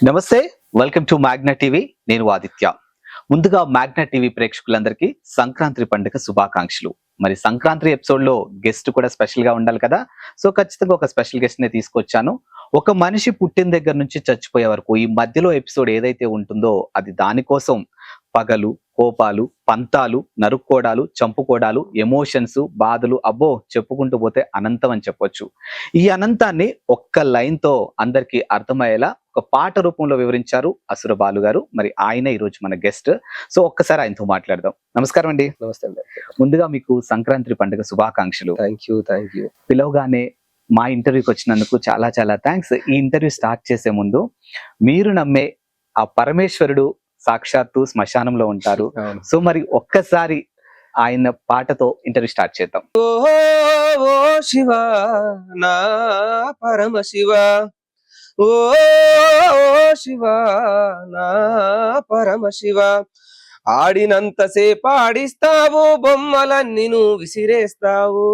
నమస్తే, welcome to Magna TV. నేను ఆదిత్య. ముందుగా మ్యాగ్నా టీవీ ప్రేక్షకులందరికీ సంక్రాంతి పండుగ శుభాకాంక్షలు. మరి సంక్రాంతి ఎపిసోడ్ లో గెస్ట్ కూడా స్పెషల్ గా ఉండాలి కదా, సో ఖచ్చితంగా ఒక స్పెషల్ గెస్ట్ నే తీసుకొచ్చాను. ఒక మనిషి పుట్టిన దగ్గర నుంచి చచ్చిపోయే వరకు ఈ మధ్యలో ఎపిసోడ్ ఏదైతే ఉంటుందో అది దానికోసం పగలు, కోపాలు, పంతాలు, నరుక్కోడాలు, చంపుకోడాలు, ఎమోషన్స్, బాధలు, అబ్బో చెప్పుకుంటూ పోతే అనంతం అని చెప్పొచ్చు. ఈ అనంతాన్ని ఒక్క లైన్ తో అందరికీ అర్థమయ్యేలా ఒక పాట రూపంలో వివరించారు అసుర బాలు గారు. మరి ఆయన ఈ రోజు మన గెస్ట్. సో ఒక్కసారి ఆయనతో మాట్లాడదాం. నమస్కారం అండి. నమస్తే అండి. ముందుగా మీకు సంక్రాంతి పండుగ శుభాకాంక్షలు. Thank you. పిలవగానే మా ఇంటర్వ్యూకి వచ్చినందుకు చాలా చాలా థ్యాంక్స్. ఈ ఇంటర్వ్యూ స్టార్ట్ చేసే ముందు మీరు నమ్మే ఆ పరమేశ్వరుడు సాక్షాత్తు శ్మశానంలో ఉంటారు. అవును. సో మరి ఒక్కసారి ఆయన పాటతో ఇంటర్వ్యూ స్టార్ట్ చేద్దాం. ఓ శివ నా పరమ శివ, ఓ శివ నా పరమ శివ, ఆడినంతసేపు ఆడిస్తావు, బొమ్మలన్నీ నువ్వు విసిరేస్తావు.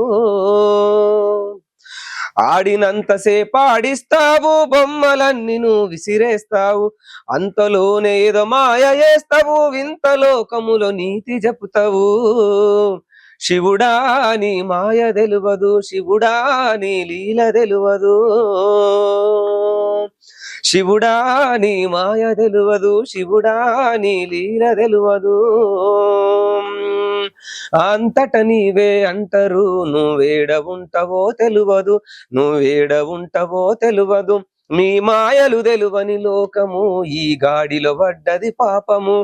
ఆడినంతసేపు ఆడిస్తావు, బొమ్మలన్నీ నువ్వు విసిరేస్తావు. అంతలోనే ఏదో మాయ చేస్తావు, వింత లోకములో నీతి చెప్తావు. శివుడా నీ మాయ తెలువదు, శివుడా నీ లీల తెలువదు. శివుడా నీ మాయ తెలువదు, శివుడా నీ లీల తెలువదు. అంతట నీవే అంటారు, నువ్వేడ ఉంటావో తెలువదు, నువ్వేడ ఉంటావో తెలువదు. మీ మాయలు తెలువని లోకము, ఈ గాడిలో పడ్డది పాపము.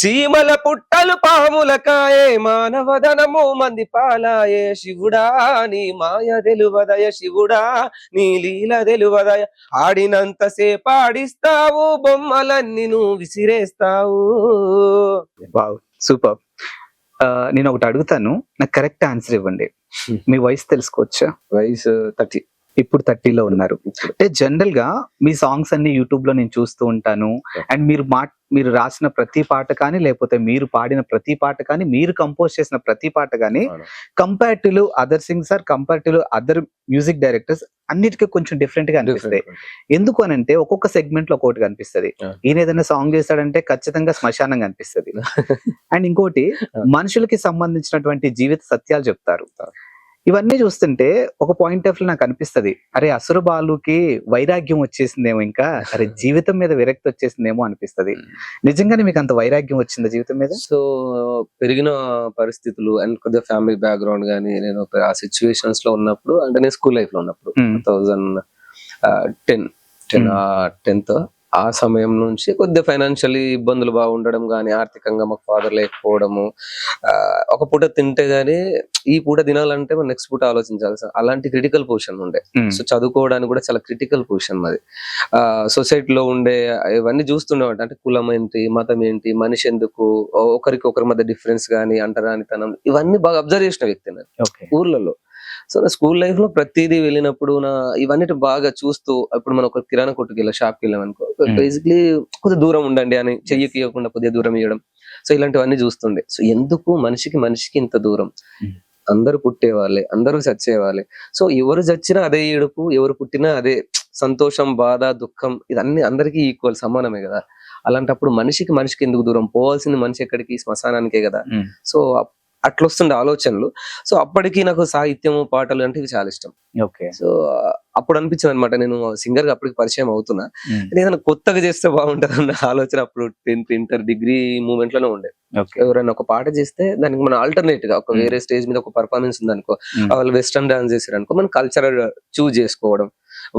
చీమల పుట్టలు పాముల కాయే, మానవదనము మంది పాలాయే. శివుడా నీ మాయ తెలువదయ, శివుడా నీ లీల తెలువదయ. ఆడినంతసేపు ఆడిస్తావు, బొమ్మలన్నీ నువ్వు విసిరేస్తావు. Wow, super. నేను ఒకటి అడుగుతాను, నాకు కరెక్ట్ ఆన్సర్ ఇవ్వండి. మీ వయసు తెలుసుకోవచ్చా? వయసు 30. ఇప్పుడు 30లో ఉన్నారు. అంటే జనరల్ గా మీ సాంగ్స్ అన్ని యూట్యూబ్ లో నేను చూస్తూ ఉంటాను. అండ్ మీరు రాసిన ప్రతి పాట కానీ, లేకపోతే మీరు పాడిన ప్రతి పాట కానీ, మీరు కంపోజ్ చేసిన ప్రతి పాట కానీ compare to other singers or compare to other music directors అన్నిటికీ కొంచెం డిఫరెంట్ గా అనిపిస్తాయి. ఎందుకు అని అంటే ఒక్కొక్క సెగ్మెంట్ లో ఒక్కొక్కటి కనిపిస్తుంది. ఈయన ఏదైనా సాంగ్ చేస్తాడంటే ఖచ్చితంగా శ్మశానంగా అనిపిస్తుంది. అండ్ ఇంకోటి మనుషులకి సంబంధించినటువంటి జీవిత సత్యాలు చెప్తారు. ఇవన్నీ చూస్తుంటే ఒక పాయింట్ ఆఫ్ వ్యూ నాకు అనిపిస్తుంది, అరే అసుర బాలుకి వైరాగ్యం వచ్చేసిందేమో, ఇంకా అరే జీవితం మీద విరక్తి వచ్చేసిందేమో అనిపిస్తుంది. నిజంగానే మీకు అంత వైరాగ్యం వచ్చిందా జీవితం మీద? సో పెరిగిన పరిస్థితులు అండ్ కొద్దిగా ఫ్యామిలీ బ్యాక్గ్రౌండ్ గానీ, నేను ఆ సిచ్యువేషన్స్ లో ఉన్నప్పుడు, అంటే నేను స్కూల్ లైఫ్ లో ఉన్నప్పుడు 2010 ఆ సమయం నుంచి కొద్దిగా ఫైనాన్షియల్లీ ఇబ్బందులు బాగుండడం కానీ, ఆర్థికంగా మాకు ఫాదర్ లేకపోవడము, ఒక పూట తింటే గానీ ఈ పూట తినాలంటే మనం నెక్స్ట్ పూట ఆలోచించాల్సి అలాంటి క్రిటికల్ పొజిషన్ ఉండే. సో చదువుకోవడానికి కూడా చాలా క్రిటికల్ పొజిషన్ మాది. సొసైటీలో ఉండే ఇవన్నీ చూస్తుండేవాట. అంటే కులం ఏంటి, మతం ఏంటి, మనిషి ఎందుకు, ఒకరికి ఒకరి మధ్య డిఫరెన్స్ కానీ, అంటరానితనం, ఇవన్నీ బాగా అబ్జర్వ్ చేసిన వ్యక్తి నేను ఊర్లలో. సో నా స్కూల్ లైఫ్ లో ప్రతిదీ వెళ్ళినప్పుడు ఇవన్నీ బాగా చూస్తూ, ఇప్పుడు మనం ఒక కిరాణా కొట్టుకి వెళ్ళాం, షాప్కి వెళ్ళాం అనుకో, బేసిక్లీ కొద్దిగా దూరం ఉండండి అని చెయ్యికి ఇవ్వకుండా కొద్దిగా దూరం ఇవ్వడం. సో ఇలాంటివన్నీ చూస్తుండే. సో ఎందుకు మనిషికి ఇంత దూరం? అందరూ పుట్టేవాళ్ళే, అందరూ చచ్చేవాళ్ళే. సో ఎవరు చచ్చినా అదే ఏడుపు, ఎవరు పుట్టినా అదే సంతోషం, బాధ, దుఃఖం, ఇదన్నీ అందరికీ ఈక్వల్, సమానమే కదా. అలాంటప్పుడు మనిషికి ఎందుకు దూరం? పోవాల్సింది మనిషి ఎక్కడికి? శ్మశానానికే కదా. సో అట్లా వస్తుండే ఆలోచనలు. సో అప్పటికి నాకు సాహిత్యము, పాటలు అంటే ఇవి చాలా ఇష్టం. సో అప్పుడు అనిపించింది అనమాట, నేను సింగర్ గా అప్పటికి పరిచయం అవుతున్నా, ఏదైనా కొత్తగా చేస్తే బాగుంటది అన్న ఆలోచన అప్పుడు 10th ఇంటర్ డిగ్రీ మూమెంట్ లోనే ఉండే. ఎవరైనా ఒక పాట చేస్తే దానికి మన ఆల్టర్నేట్ గా ఒక వేరే స్టేజ్ మీద ఒక పర్ఫార్మెన్స్ ఉందనుకో, వాళ్ళు వెస్టర్న్ డాన్స్ చేశారు అనుకో, మనం కల్చరల్ చూజ్ చేసుకోవడం,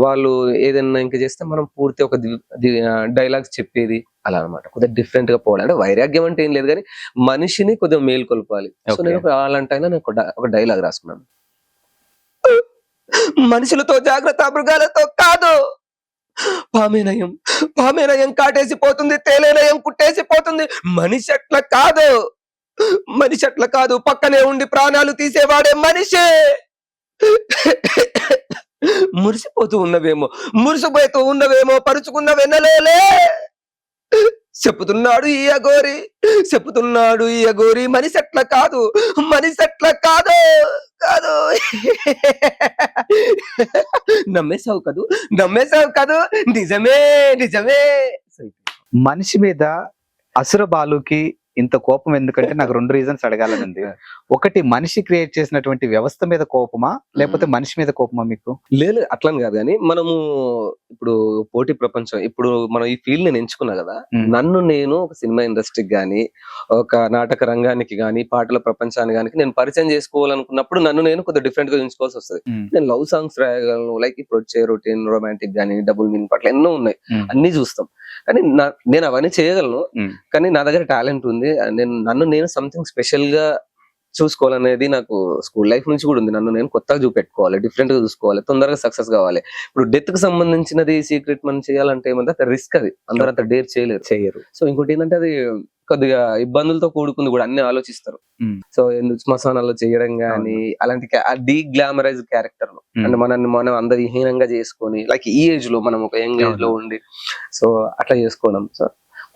వాళ్ళు ఏదైనా ఇంకా చేస్తే మనం పూర్తి ఒక డైలాగ్స్ చెప్పేది, అలా అనమాట. కొద్దిగా డిఫరెంట్ గా పోవాలి. అంటే వైరాగ్యం అంటే ఏం లేదు కానీ మనిషిని కొద్దిగా మేల్కొల్పాలి. సో నేను అలాంటి నేను ఒక డైలాగ్ రాసుకున్నాను. మనుషులతో జాగ్రత్త, మృగాలతో కాదు. పామేనయం కాటేసిపోతుంది, తేలేనయం కుట్టేసిపోతుంది. మనిషి అట్లా కాదు, పక్కనే ఉండి ప్రాణాలు తీసేవాడే మనిషే. మురిసిపోతూ ఉన్నవేమో, పరుచుకున్న వెన్నలేలే. చెప్పుతున్నాడు ఈ అఘోరి, చెప్పుతున్నాడు ఈ అఘోరి, మనిషి అట్లా కాదు, మనిషి అట్లా కాదు కాదు. నమ్మేశావు కదూ, నమ్మేశావు కదూ, నిజమే నిజమే. మనిషి మీద అసుర బాలుకి ఇంత కోపం ఎందుకంటే నాకు 2 రీజన్స్ అడగాలని ఉంది. ఒకటి, మనిషి క్రియేట్ చేసినటువంటి వ్యవస్థ మీద కోపమా, లేకపోతే మనిషి మీద కోపమా మీకు? లేదు అట్లని కాదు, కానీ మనము ఇప్పుడు పోటీ ప్రపంచం, ఇప్పుడు మనం ఈ ఫీల్డ్ నేను ఎంచుకున్నా కదా, నన్ను నేను ఒక సినిమా ఇండస్ట్రీకి గానీ, ఒక నాటక రంగానికి గానీ, పాటల ప్రపంచానికి గానీ నేను పరిచయం చేసుకోవాలనుకున్నప్పుడు నన్ను నేను కొద్దిగా డిఫరెంట్ గా ఎంచుకోవాల్సి వస్తుంది. నేను లవ్ సాంగ్స్ రాయగలను, లైక్ ఇప్పుడు వచ్చే రొటీన్ రొమాంటిక్ గానీ, డబుల్ మీనింగ్ పాటలు ఎన్నో ఉన్నాయి, అన్ని చూస్తాం. కానీ నేను అవన్నీ చేయగలను, కానీ నా దగ్గర టాలెంట్ ఉంది. నన్ను నేను సంథింగ్ స్పెషల్ గా చూసుకోవాలనేది నాకు స్కూల్ లైఫ్ నుంచి కూడా ఉంది. నన్ను నేను కొత్తగా చూపెట్టుకోవాలి, డిఫరెంట్ గా చూసుకోవాలి, తొందరగా సక్సెస్ కావాలి. ఇప్పుడు డెత్ కి సంబంధించినది సీక్రెట్ మనం చేయాలంటే ఏమంటే రిస్క్, అది అందరూ అంత డేర్ చేయలేరు. సో ఇంకోటి ఏంటంటే అది కొద్దిగా ఇబ్బందులతో కూడుకుంది కూడా, అన్ని ఆలోచిస్తారు. సో శ్మశానాల్లో చేయడం గానీ, అలాంటి డీ గ్లామరైజ్ క్యారెక్టర్ అంటే మనం అందరు హీనంగా చేసుకొని, లైక్ ఈ ఏజ్ లో మనం ఒక యంగ్ ఏజ్ లో ఉండి సో అట్లా చేసుకోవడం. సో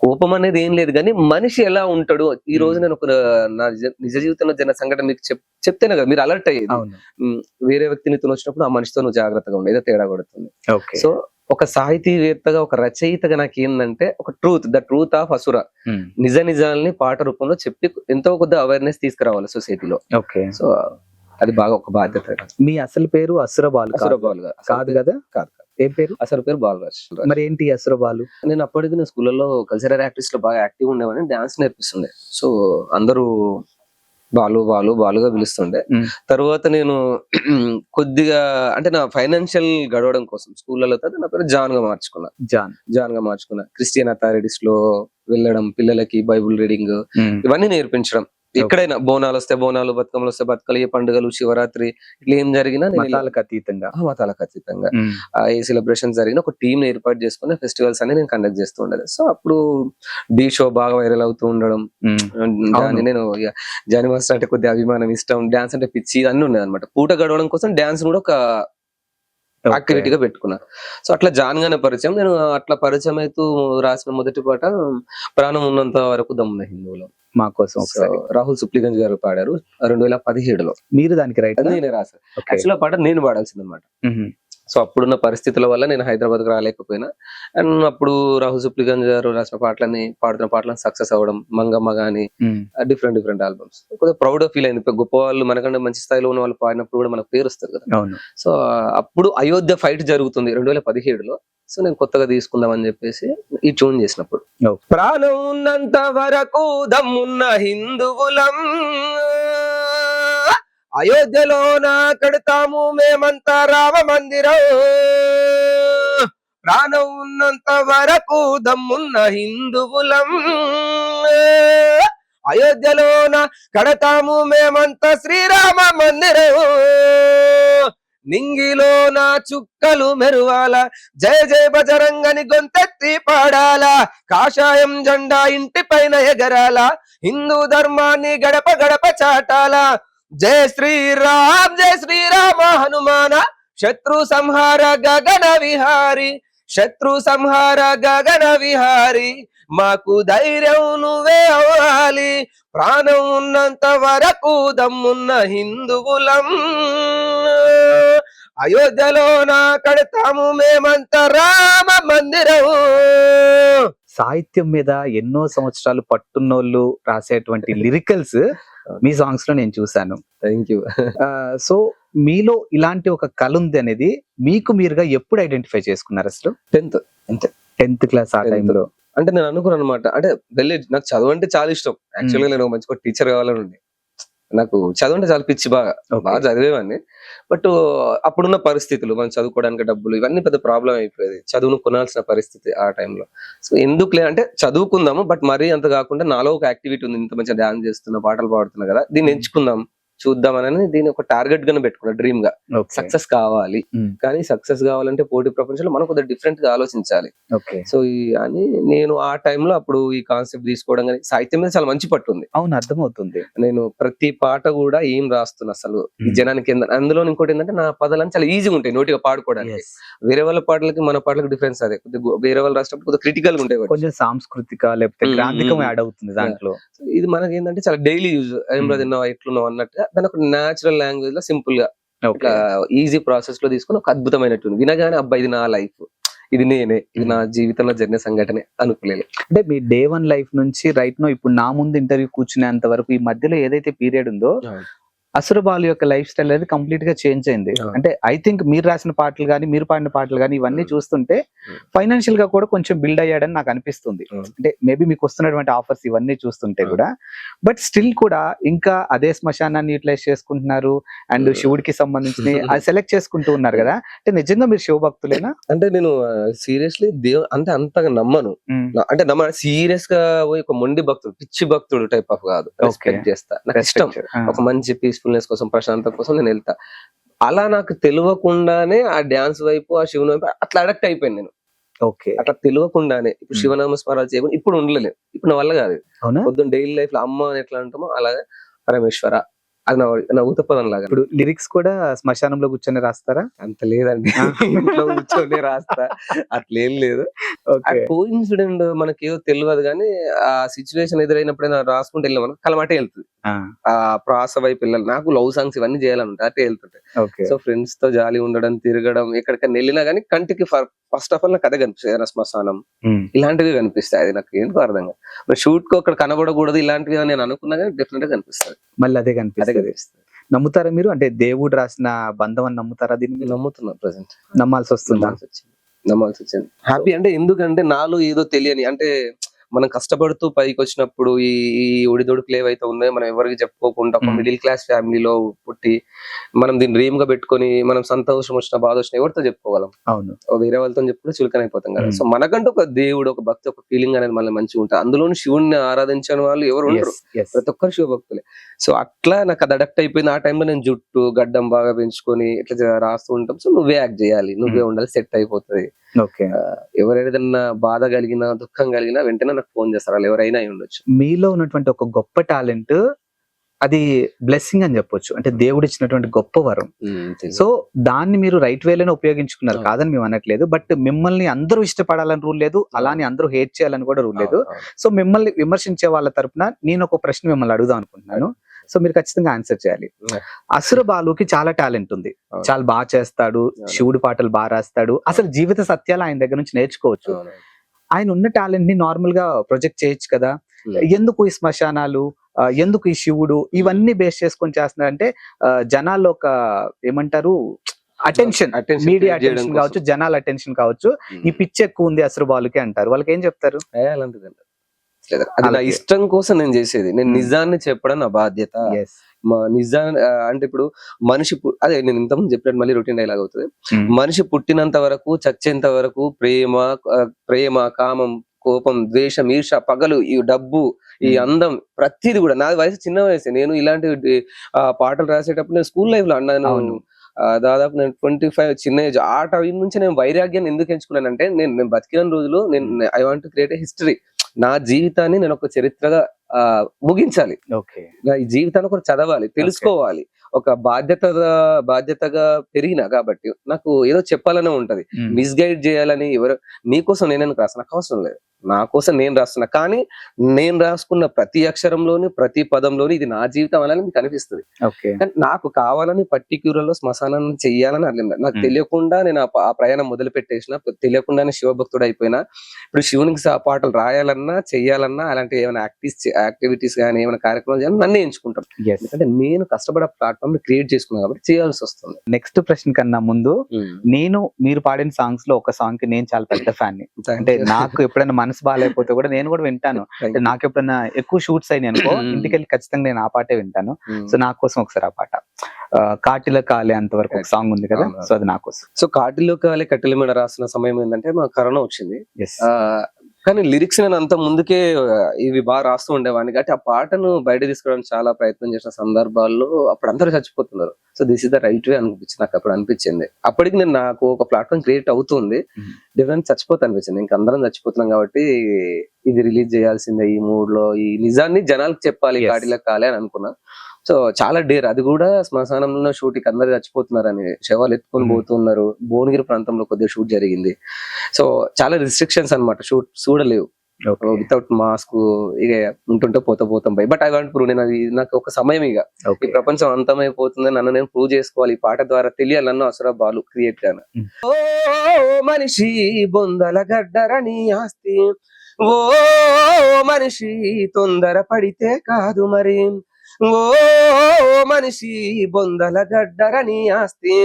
కోపం అనేది ఏం లేదు, కానీ మనిషి ఎలా ఉంటాడు. ఈ రోజు నేను ఒక నా నిజ జీవితంలో జరిగిన సంఘటన మీకు చెప్తేనే కదా మీరు అలర్ట్ అయ్యేది. వేరే వ్యక్తి నీతో వచ్చినప్పుడు ఆ మనిషితో నువ్వు జాగ్రత్తగా ఉండే, ఏదో తేడా కొడుతుంది. సో ఒక సాహితీవేత్తగా, ఒక రచయితగా నాకు ఏంటంటే ఒక ద ట్రూత్ ఆఫ్ అసుర, నిజాల్ని పాట రూపంలో చెప్పి ఎంతో కొద్ది అవేర్నెస్ తీసుకురావాలి సొసైటీలో. సో అది బాగా ఒక బాధ్యత. మీ అసలు పేరు అసుర బాలు కాదు కదా? కాదు. ఏం పేరు? అసలు పేరు బాలరాజ్. మరి ఏంటి అసుర బాలు? నేను అప్పటికి నేను స్కూల్లో కల్చరల్ యాక్టివిటీస్ లో బాగా యాక్టివ్ ఉండేవాడిని, డాన్స్ నేర్పిస్తుండే. సో అందరూ బాలుగా పిలుస్తుండే. తర్వాత నేను కొద్దిగా అంటే నా ఫైనాన్షియల్ గడవడం కోసం స్కూళ్ళలో నా పేరు జాన్ గా మార్చుకున్నా. క్రిస్టియన్ అథారిటీస్ లో వెళ్ళడం, పిల్లలకి బైబుల్ రీడింగ్ ఇవన్నీ నేర్పించడం. ఎక్కడైనా బోనాలు వస్తే బోనాలు, బతుకమ్మలు వస్తే బతుకలు, ఏ పండుగలు, శివరాత్రి ఇట్లా ఏం జరిగినా మతాలకు అతీతంగా ఏ సెలబ్రేషన్ జరిగినా ఒక టీం ఏర్పాటు చేసుకుని ఫెస్టివల్స్ అన్ని నేను కండక్ట్ చేస్తూ ఉండేది. సో అప్పుడు డి షో బాగా వైరల్ అవుతూ ఉండడం, నేను జానీ మాస్టర్ అంటే కొద్దిగా అభిమానం, ఇష్టం, డాన్స్ అంటే పిచ్చి అన్ని ఉండేది అనమాట. పూట గడవడం కోసం డాన్స్ కూడా ఒక యాక్టివిటీగా పెట్టుకున్నా. సో అట్లా జాన్గానే పరిచయం. నేను అట్లా పరిచయం అవుతూ రాసిన మొదటి పాట ప్రాణం ఉన్నంత వరకు దమ్మున హిందువులో మా కోసం రాహుల్ సుప్లిగంజ్ గారు పాడారు 2017లో. మీరు దానికి రైట్? నేనే రాశాను. యాక్చువల్ పాట నేను పాడాల్సింది అనమాట. సో అప్పుడున్న పరిస్థితుల వల్ల నేను హైదరాబాద్ కు రాలేకపోయినా, అండ్ అప్పుడు రాహుల్ సుప్లిగంజ్ గారు రాసిన పాడుతున్న పాటలను సక్సెస్ అవ్వడం, మంగమ్మ గానీ డిఫరెంట్ ఆల్బమ్స్ కొద్దిగా ప్రౌడ్ ఫీల్ అయింది. గొప్ప వాళ్ళు మనకంటే మంచి స్థాయిలో ఉన్న వాళ్ళు పాడినప్పుడు కూడా మనకు పేరు వస్తుంది కదా. సో అప్పుడు అయోధ్య ఫైట్ జరుగుతుంది 2017లో. సో నేను కొత్తగా తీసుకుందాం అని చెప్పేసి ఈ ట్యూన్ చేసినప్పుడు, ప్రాణం ఉన్నంత వరకు దమ్మున్న హిందువులం, అయోధ్యలోన కడతాము మేమంతా రామ మందిరం, ప్రాణం ఉన్నంత వరకు దమ్మున్న హిందువులం, అయోధ్యలోన కడతాము మేమంతా శ్రీరామ మందిరం, నింగిలోన చుక్కలు మెరువాల, జయ జయ బజరంగని గొంతెత్తి పాడాల, కాషాయం జెండా ఇంటి పైన ఎగరాల, హిందూ ధర్మాన్ని గడప గడప చాటాల, జయ శ్రీరామ హనుమాన, శత్రు సంహార గగన విహారి, మాకు ధైర్యం నువ్వే అవ్వాలి, ప్రాణం ఉన్నంత వరకు దమ్మున్న హిందువులం, అయోధ్యలోన కడతాము మేమంతా రామ మందిరం. సాహిత్యం మీద ఎన్నో సంవత్సరాలు పట్టున్నోళ్ళు రాసేటువంటి లిరికల్స్ మీ సాంగ్స్ లో నేను చూసాను. Thank you. సో మీలో ఇలాంటి ఒక కళ ఉంది అనేది మీకు మీరుగా ఎప్పుడు ఐడెంటిఫై చేసుకున్నారు? అసలు 10th క్లాస్ ఆ టైంలో? అంటే నేను అనుకున్నాను అనమాట, అంటే నాకు చదువు అంటే చాలా ఇష్టం. యాక్చువల్ గా నేను మంచి టీచర్ కావాలని ఉంది. నాకు చదువు అంటే చాలా పిచ్చి, బాగా చదివేవాడిని. బట్ అప్పుడున్న పరిస్థితులు, మనం చదువుకోవడానికి డబ్బులు ఇవన్నీ పెద్ద ప్రాబ్లం అయిపోయేది. చదువును కొనాల్సిన పరిస్థితి ఆ టైంలో. సో ఎందుకులే అంటే చదువుకుందాము, బట్ మరీ అంత కాకుండా నాలో ఒక యాక్టివిటీ ఉంది, ఇంత మంచిగా డాన్స్ చేస్తున్నా, పాటలు పాడుతున్నా కదా, దీన్ని ఎంచుకుందాం, చూద్దామని దీని ఒక టార్గెట్ గానే పెట్టుకున్నా, డ్రీమ్ గా సక్సెస్ కావాలి. కానీ సక్సెస్ కావాలంటే పోటీ ప్రపంచంలో మనం కొద్దిగా డిఫరెంట్ గా ఆలోచించాలి. సో అని నేను ఆ టైంలో అప్పుడు ఈ కాన్సెప్ట్ తీసుకోవడం, కానీ సాహిత్యం మీద చాలా మంచి పట్టు ఉంది. అవును, అర్థమవుతుంది. నేను ప్రతి పాట కూడా ఏం రాస్తున్నా అసలు ఈ జనానికి అందులో ఇంకోటి ఏంటంటే నా పదాలని చాలా ఈజీగా ఉంటాయి నోటిగా పాడుకోవడానికి. వేరే వాళ్ళ పాటలకి మన పాటలకి డిఫరెన్స్ అదే, కొద్దిగా వేరే వాళ్ళు రాసినప్పుడు కొద్దిగా క్రిటికల్ గా ఉంటాయి, కొంచెం సాంస్కృతిక లేకపోతే గ్రాంధికం యాడ్ అవుతుంది దాంట్లో. ఇది మనకి ఏంటంటే చాలా డైలీ యూజ్, ఏం తిన్నావా ఎట్లున్నావు అన్నట్టుగా దాని ఒక న్యాచురల్ లాంగ్వేజ్ లో సింపుల్ గా ఈజీ ప్రాసెస్ లో తీసుకుని ఒక అద్భుతమైన ట్యూన్ వినగానే అబ్బా ఇది నా లైఫ్, ఇది నేనే, ఇది నా జీవితంలో జరిగిన సంఘటనే అనుకోలేదు. అంటే మీ డే 1 లైఫ్ నుంచి రైట్ నో ఇప్పుడు నా ముందు ఇంటర్వ్యూ కూర్చునేంత వరకు ఈ మధ్యలో ఏదైతే పీరియడ్ ఉందో అసురబాలు యొక్క లైఫ్ స్టైల్ అనేది కంప్లీట్ గా చేంజ్ అయింది. అంటే ఐ థింక్ మీరు రాసిన పాటలు కానీ మీరు పాడిన పాటలు కానీ ఇవన్నీ చూస్తుంటే ఫైనాన్షియల్ గా కూడా కొంచెం బిల్డ్ అయ్యాడని నాకు అనిపిస్తుంది. అంటే మేబీ మీకు వస్తున్నటువంటి ఆఫర్స్ ఇవన్నీ చూస్తుంటే కూడా, బట్ స్టిల్ కూడా ఇంకా అదే శ్మశానాన్ని యూటిలైజ్ చేసుకుంటున్నారు అండ్ శివుడికి సంబంధించిన అది సెలెక్ట్ చేసుకుంటూ ఉన్నారు కదా. అంటే నిజంగా మీరు శివ భక్తులేనా? అంటే నేను సీరియస్లీ అంటే అంతగా నమ్మను, అంటే సీరియస్ గా పోయి ఒక మొండి భక్తుడు పిచ్చి భక్తుడు టైప్ ఆఫ్ కాదు. రెస్పెక్ట్ చేస్తా, నాకు ఇష్టం, ఒక మంచి పీస్ఫుల్నెస్ కోసం ప్రశాంతత కోసం నేను వెళ్తా. అలా నాకు తెలియకుండానే ఆ డాన్స్ వైపు ఆ శివుని వైపు అట్లా అడక్ట్ అయిపోయాను నేను. ఓకే, అట్లా తెలియకుండానే ఇప్పుడు శివనామస్మరాలు చేయకుండా ఇప్పుడు ఉండలేదు, ఇప్పుడు నా వల్ల కాదు. పొద్దున్న డైలీ లైఫ్ లో అమ్మ అని ఎట్లా అంటామో అలాగే పరమేశ్వర అది నా ఊతపదం లాగా. ఇప్పుడు లిరిక్స్ కూడా శ్మశానంలో కూర్చొని రాస్తారా? అంత లేదండి, ఇంట్లో కూర్చొని రాస్తా, అట్లేం లేదు. కోఇన్సిడెంట్ మనకి ఏదో తెలియదు కానీ ఆ సిచ్యువేషన్ ఎదురైనప్పుడైనా రాసుకుంటూ వెళ్ళాం మనం కలమాటే వెళ్తుంది, ఆ ప్రాస వైపు వెళ్ళాలి. నాకు లవ్ సాంగ్స్ ఇవన్నీ చేయాలంటే అటే వెళ్తుంటాయి. సో ఫ్రెండ్స్ తో జాలి ఉండడం, తిరగడం, ఎక్కడికైనా వెళ్ళినా కానీ కంటికి ఫస్ట్ ఆఫ్ ఆల్ నాకు అదే కనిపిస్తుంది, శ్మశానం ఇలాంటివి కనిపిస్తాయి. అది నాకు ఏంటో అర్థం కాదు, మరి షూట్ కు అక్కడ కనబడకూడదు ఇలాంటివి నేను అనుకున్నా కానీ డెఫినెట్ గా కనిపిస్తుంది, మళ్ళీ అదే కనిపిస్తుంది. నమ్ముతారా మీరు? అంటే దేవుడు రాసిన బంధం అని నమ్ముతారా? దీన్ని నమ్ముతున్నా, ప్రెసెంట్ నమ్మాల్సి వస్తుంది. హ్యాపీ అంటే ఎందుకంటే నాలో ఏదో తెలియని, అంటే మనం కష్టపడుతూ పైకి వచ్చినప్పుడు ఈ ఒడిదొడుకులు ఏవైతే ఉన్నాయో మనం ఎవరికి చెప్పుకోకుండా ఒక మిడిల్ క్లాస్ ఫ్యామిలీలో పుట్టి మనం దీన్ని డ్రీమ్ గా పెట్టుకొని మనం సంతోషం వచ్చిన బాధ వచ్చిన ఎవరితో చెప్పుకోగలం? అవును, వేరే వాళ్ళతో చెప్పుకుంటే చులకన అయిపోతాం కదా. సో మనకంటే ఒక దేవుడు, ఒక భక్తి, ఒక ఫీలింగ్ అనేది మళ్ళీ మంచిగా ఉంటుంది. అందులోని శివుణ్ణి ఆరాధించని వాళ్ళు ఎవరు ఉండరు, ప్రతి ఒక్కరు శివ భక్తులే. సో అట్లా నాకు అది అడక్ట్ అయిపోయింది. ఆ టైంలో నేను జుట్టు గడ్డం బాగా పెంచుకొని ఇట్లా రాస్తూ ఉంటాం. సో నువ్వే యాక్ట్ చేయాలి, నువ్వే ఉండాలి, సెట్ అయిపోతుంది. ఎవరైనా బాధ కలిగినా దుఃఖం కలిగినా వెంటనే నాకు ఫోన్ చేస్తారు, వాళ్ళు ఎవరైనా అయి ఉండొచ్చు. మీలో ఉన్నటువంటి ఒక గొప్ప టాలెంట్ అది బ్లెస్సింగ్ అని చెప్పొచ్చు, అంటే దేవుడు ఇచ్చినటువంటి గొప్ప వరం. సో దాన్ని మీరు రైట్ వేలోనే ఉపయోగించుకున్నారు, కాదని మేము అనట్లేదు. బట్ మిమ్మల్ని అందరూ ఇష్టపడాలని రూల్ లేదు, అలానే అందరూ హేట్ చేయాలని కూడా రూల్ లేదు. సో మిమ్మల్ని విమర్శించే వాళ్ళ తరపున నేను ఒక ప్రశ్న మిమ్మల్ని అడుగుదాం అనుకుంటున్నాను. సో మీరు ఖచ్చితంగా ఆన్సర్ చేయాలి. అసుర బాలుకి చాలా టాలెంట్ ఉంది, చాలా బాగా చేస్తాడు, శివుడి పాటలు బాగా రాస్తాడు, అసలు జీవిత సత్యాలు ఆయన దగ్గర నుంచి నేర్చుకోవచ్చు. ఆయన ఉన్న టాలెంట్ ని నార్మల్ గా ప్రొజెక్ట్ చేయొచ్చు కదా. ఎందుకు ఈ శ్మశానాలు, ఎందుకు ఈ శివుడు ఇవన్నీ బేస్ చేసుకొని చేస్తున్నారంటే జనాల్లో ఒక ఏమంటారు అటెన్షన్, మీడియా అటెన్షన్ కావచ్చు, జనాల అటెన్షన్ కావచ్చు, ఈ పిచ్చి ఎక్కువ ఉంది అసుర బాలుకి అంటారు. వాళ్ళకి ఏం చెప్తారు? అది నా ఇష్టం కోసం నేను చేసేది, నేను నిజాన్ని చెప్పడం నా బాధ్యత. నిజాన్ని అంటే ఇప్పుడు మనిషి అదే నేను ఇంతకుముందు చెప్పినట్టు మళ్ళీ రొటీన్ డైలాగ్ అవుతుంది. మనిషి పుట్టినంత వరకు చచ్చేంత వరకు ప్రేమ కామం కోపం ద్వేషం ఈర్ష పగలు ఈ డబ్బు ఈ అందం ప్రతిది కూడా, నా వయసు చిన్న వయసు, నేను ఇలాంటి పాటలు రాసేటప్పుడు నేను స్కూల్ లైఫ్ లో అన్నాను, దాదాపు నేను 25 చిన్న ఏజ్. ఆ టైం నుంచి నేను వైరాగ్యాన్ని ఎందుకు ఎంచుకున్నానంటే నేను బతికిన రోజులు నేను I want to create a history. నా జీవితాన్ని నేను ఒక చరిత్రగా ముగించాలి, నా ఈ జీవితాన్ని ఒకటి చదవాలి, తెలుసుకోవాలి, ఒక బాధ్యతగా పెరిగినా కాబట్టి నాకు ఏదో చెప్పాలనే ఉంటది. మిస్గైడ్ చేయాలని ఎవరు నీకోసం నేను రాసిన నాకు అవసరం లేదు, నా కోసం నేను రాస్తున్నా. కానీ నేను రాసుకున్న ప్రతి అక్షరంలోని ప్రతి పదంలోని ఇది నా జీవితం అని మీకు అనిపిస్తుంది. కానీ నాకు కావాలని పర్టిక్యులర్ లో శ్మశానాన్ని చెయ్యాలని అర్థం, నాకు తెలియకుండా నేను ఆ ప్రయాణం మొదలు పెట్టేసిన, తెలియకుండానే శివభక్తుడు అయిపోయినా. ఇప్పుడు శివునికి పాటలు రాయాలన్నా చెయ్యాలన్నా అలాంటి ఏమైనా యాక్టివిటీస్ కానీ ఏమైనా కార్యక్రమాలు చేయాలని నన్ను ఎంచుకుంటాను. ఎందుకంటే నేను కష్టపడే ప్లాట్ఫామ్ క్రియేట్ చేసుకున్నాను కాబట్టి చేయాల్సి వస్తుంది. నెక్స్ట్ ప్రశ్న కన్నా ముందు, మీరు పాడిన సాంగ్స్ లో ఒక సాంగ్ కి నేను చాలా పెద్ద ఫ్యాన్ ని. అంటే నాకు ఎప్పుడైనా మనసు బాగాలేకపోతే కూడా నేను కూడా వింటాను. నాకు ఎప్పుడైనా ఎక్కువ షూట్స్ అయినాయి అనుకో, ఇంటికి వెళ్ళి ఖచ్చితంగా నేను ఆ పాటే వింటాను. సో నా కోసం ఒకసారి ఆ పాట కాటిలో కాలే అంతవరకు ఒక సాంగ్ ఉంది కదా, సో అది నా కోసం. సో కాటిలో కాలే కట్టెల మీద రాసిన సమయం ఏంటంటే మా కరోనా వచ్చింది. కానీ లిరిక్స్ నేను అంత ముందుకే ఇవి బాగా రాస్తూ ఉండేవాడిని కాబట్టి ఆ పాటను బయట తీసుకోవడానికి చాలా ప్రయత్నం చేసిన సందర్భాల్లో అప్పుడు అందరూ చచ్చిపోతున్నారు. So this is the right way అనిపించింది, నాకు అప్పుడు అనిపించింది. అప్పటికి నేను నాకు ఒక ప్లాట్ఫామ్ క్రియేట్ అవుతుంది, డిఫరెంట్ చచ్చిపోతా అనిపించింది. ఇంకా అందరం చచ్చిపోతున్నాం కాబట్టి ఇది రిలీజ్ చేయాల్సిందే, ఈ మూడ్ లో ఈ నిజాన్ని జనాలకు చెప్పాలి, కాటిలో కాలే అని అనుకున్నా. సో చాలా డేర్, అది కూడా శ్మశానంలో షూటింగ్ అందరు చచ్చిపోతున్నారని శవాలు ఎత్తుకొని పోతున్నారు. భువనగిరి ప్రాంతంలో కొద్దిగా షూట్ జరిగింది. సో చాలా రిస్ట్రిక్షన్స్ అన్నమాట, షూట్ చూడలేవు వితౌట్ మాస్క్, ఇక ఉంటుంటే పోతాం by. But I want prove, నేను అది నాకు ఒక సమయం, ఇక ఈ ప్రపంచం అంతమైపోతుంది, నన్ను నేను ప్రూవ్ చేసుకోవాలి, ఈ పాట ద్వారా తెలియాలన్న అసలు బాలు క్రియేట్ గాను. ఓ మనిషి బొందల గడ్డరని ఆస్తి, ఓ మనిషి తొందర పడితే కాదు మరి, ఓ మనిషి బొందల గడ్డరని ఆస్తి,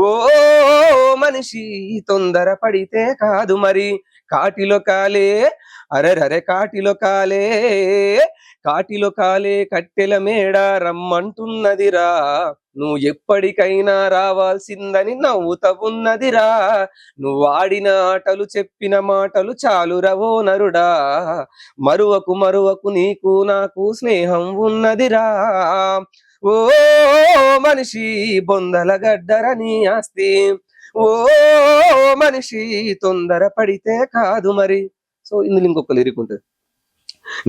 ఓ మనిషి తొందర పడితే కాదు మరి, కాటిలో కాలే అరెరరే కాటిలో కాలే, కాటిలో కాలే కట్టెల మేడ రమ్మంటున్నదిరా, నువ్వు ఎప్పటికైనా రావాల్సిందని నవ్వుతా ఉన్నదిరా, నువ్వు ఆడిన ఆటలు చెప్పిన మాటలు చాలు రవో నరుడా, మరువకు మరువకు నీకు నాకు స్నేహం ఉన్నదిరా, ఓ మనిషి బొందల గడ్డరని ఆస్తి, ఓ మనిషి తొందర పడితే కాదు మరి. సో ఇందులో ఇంకొక లిరిక్ ఉంటుంది,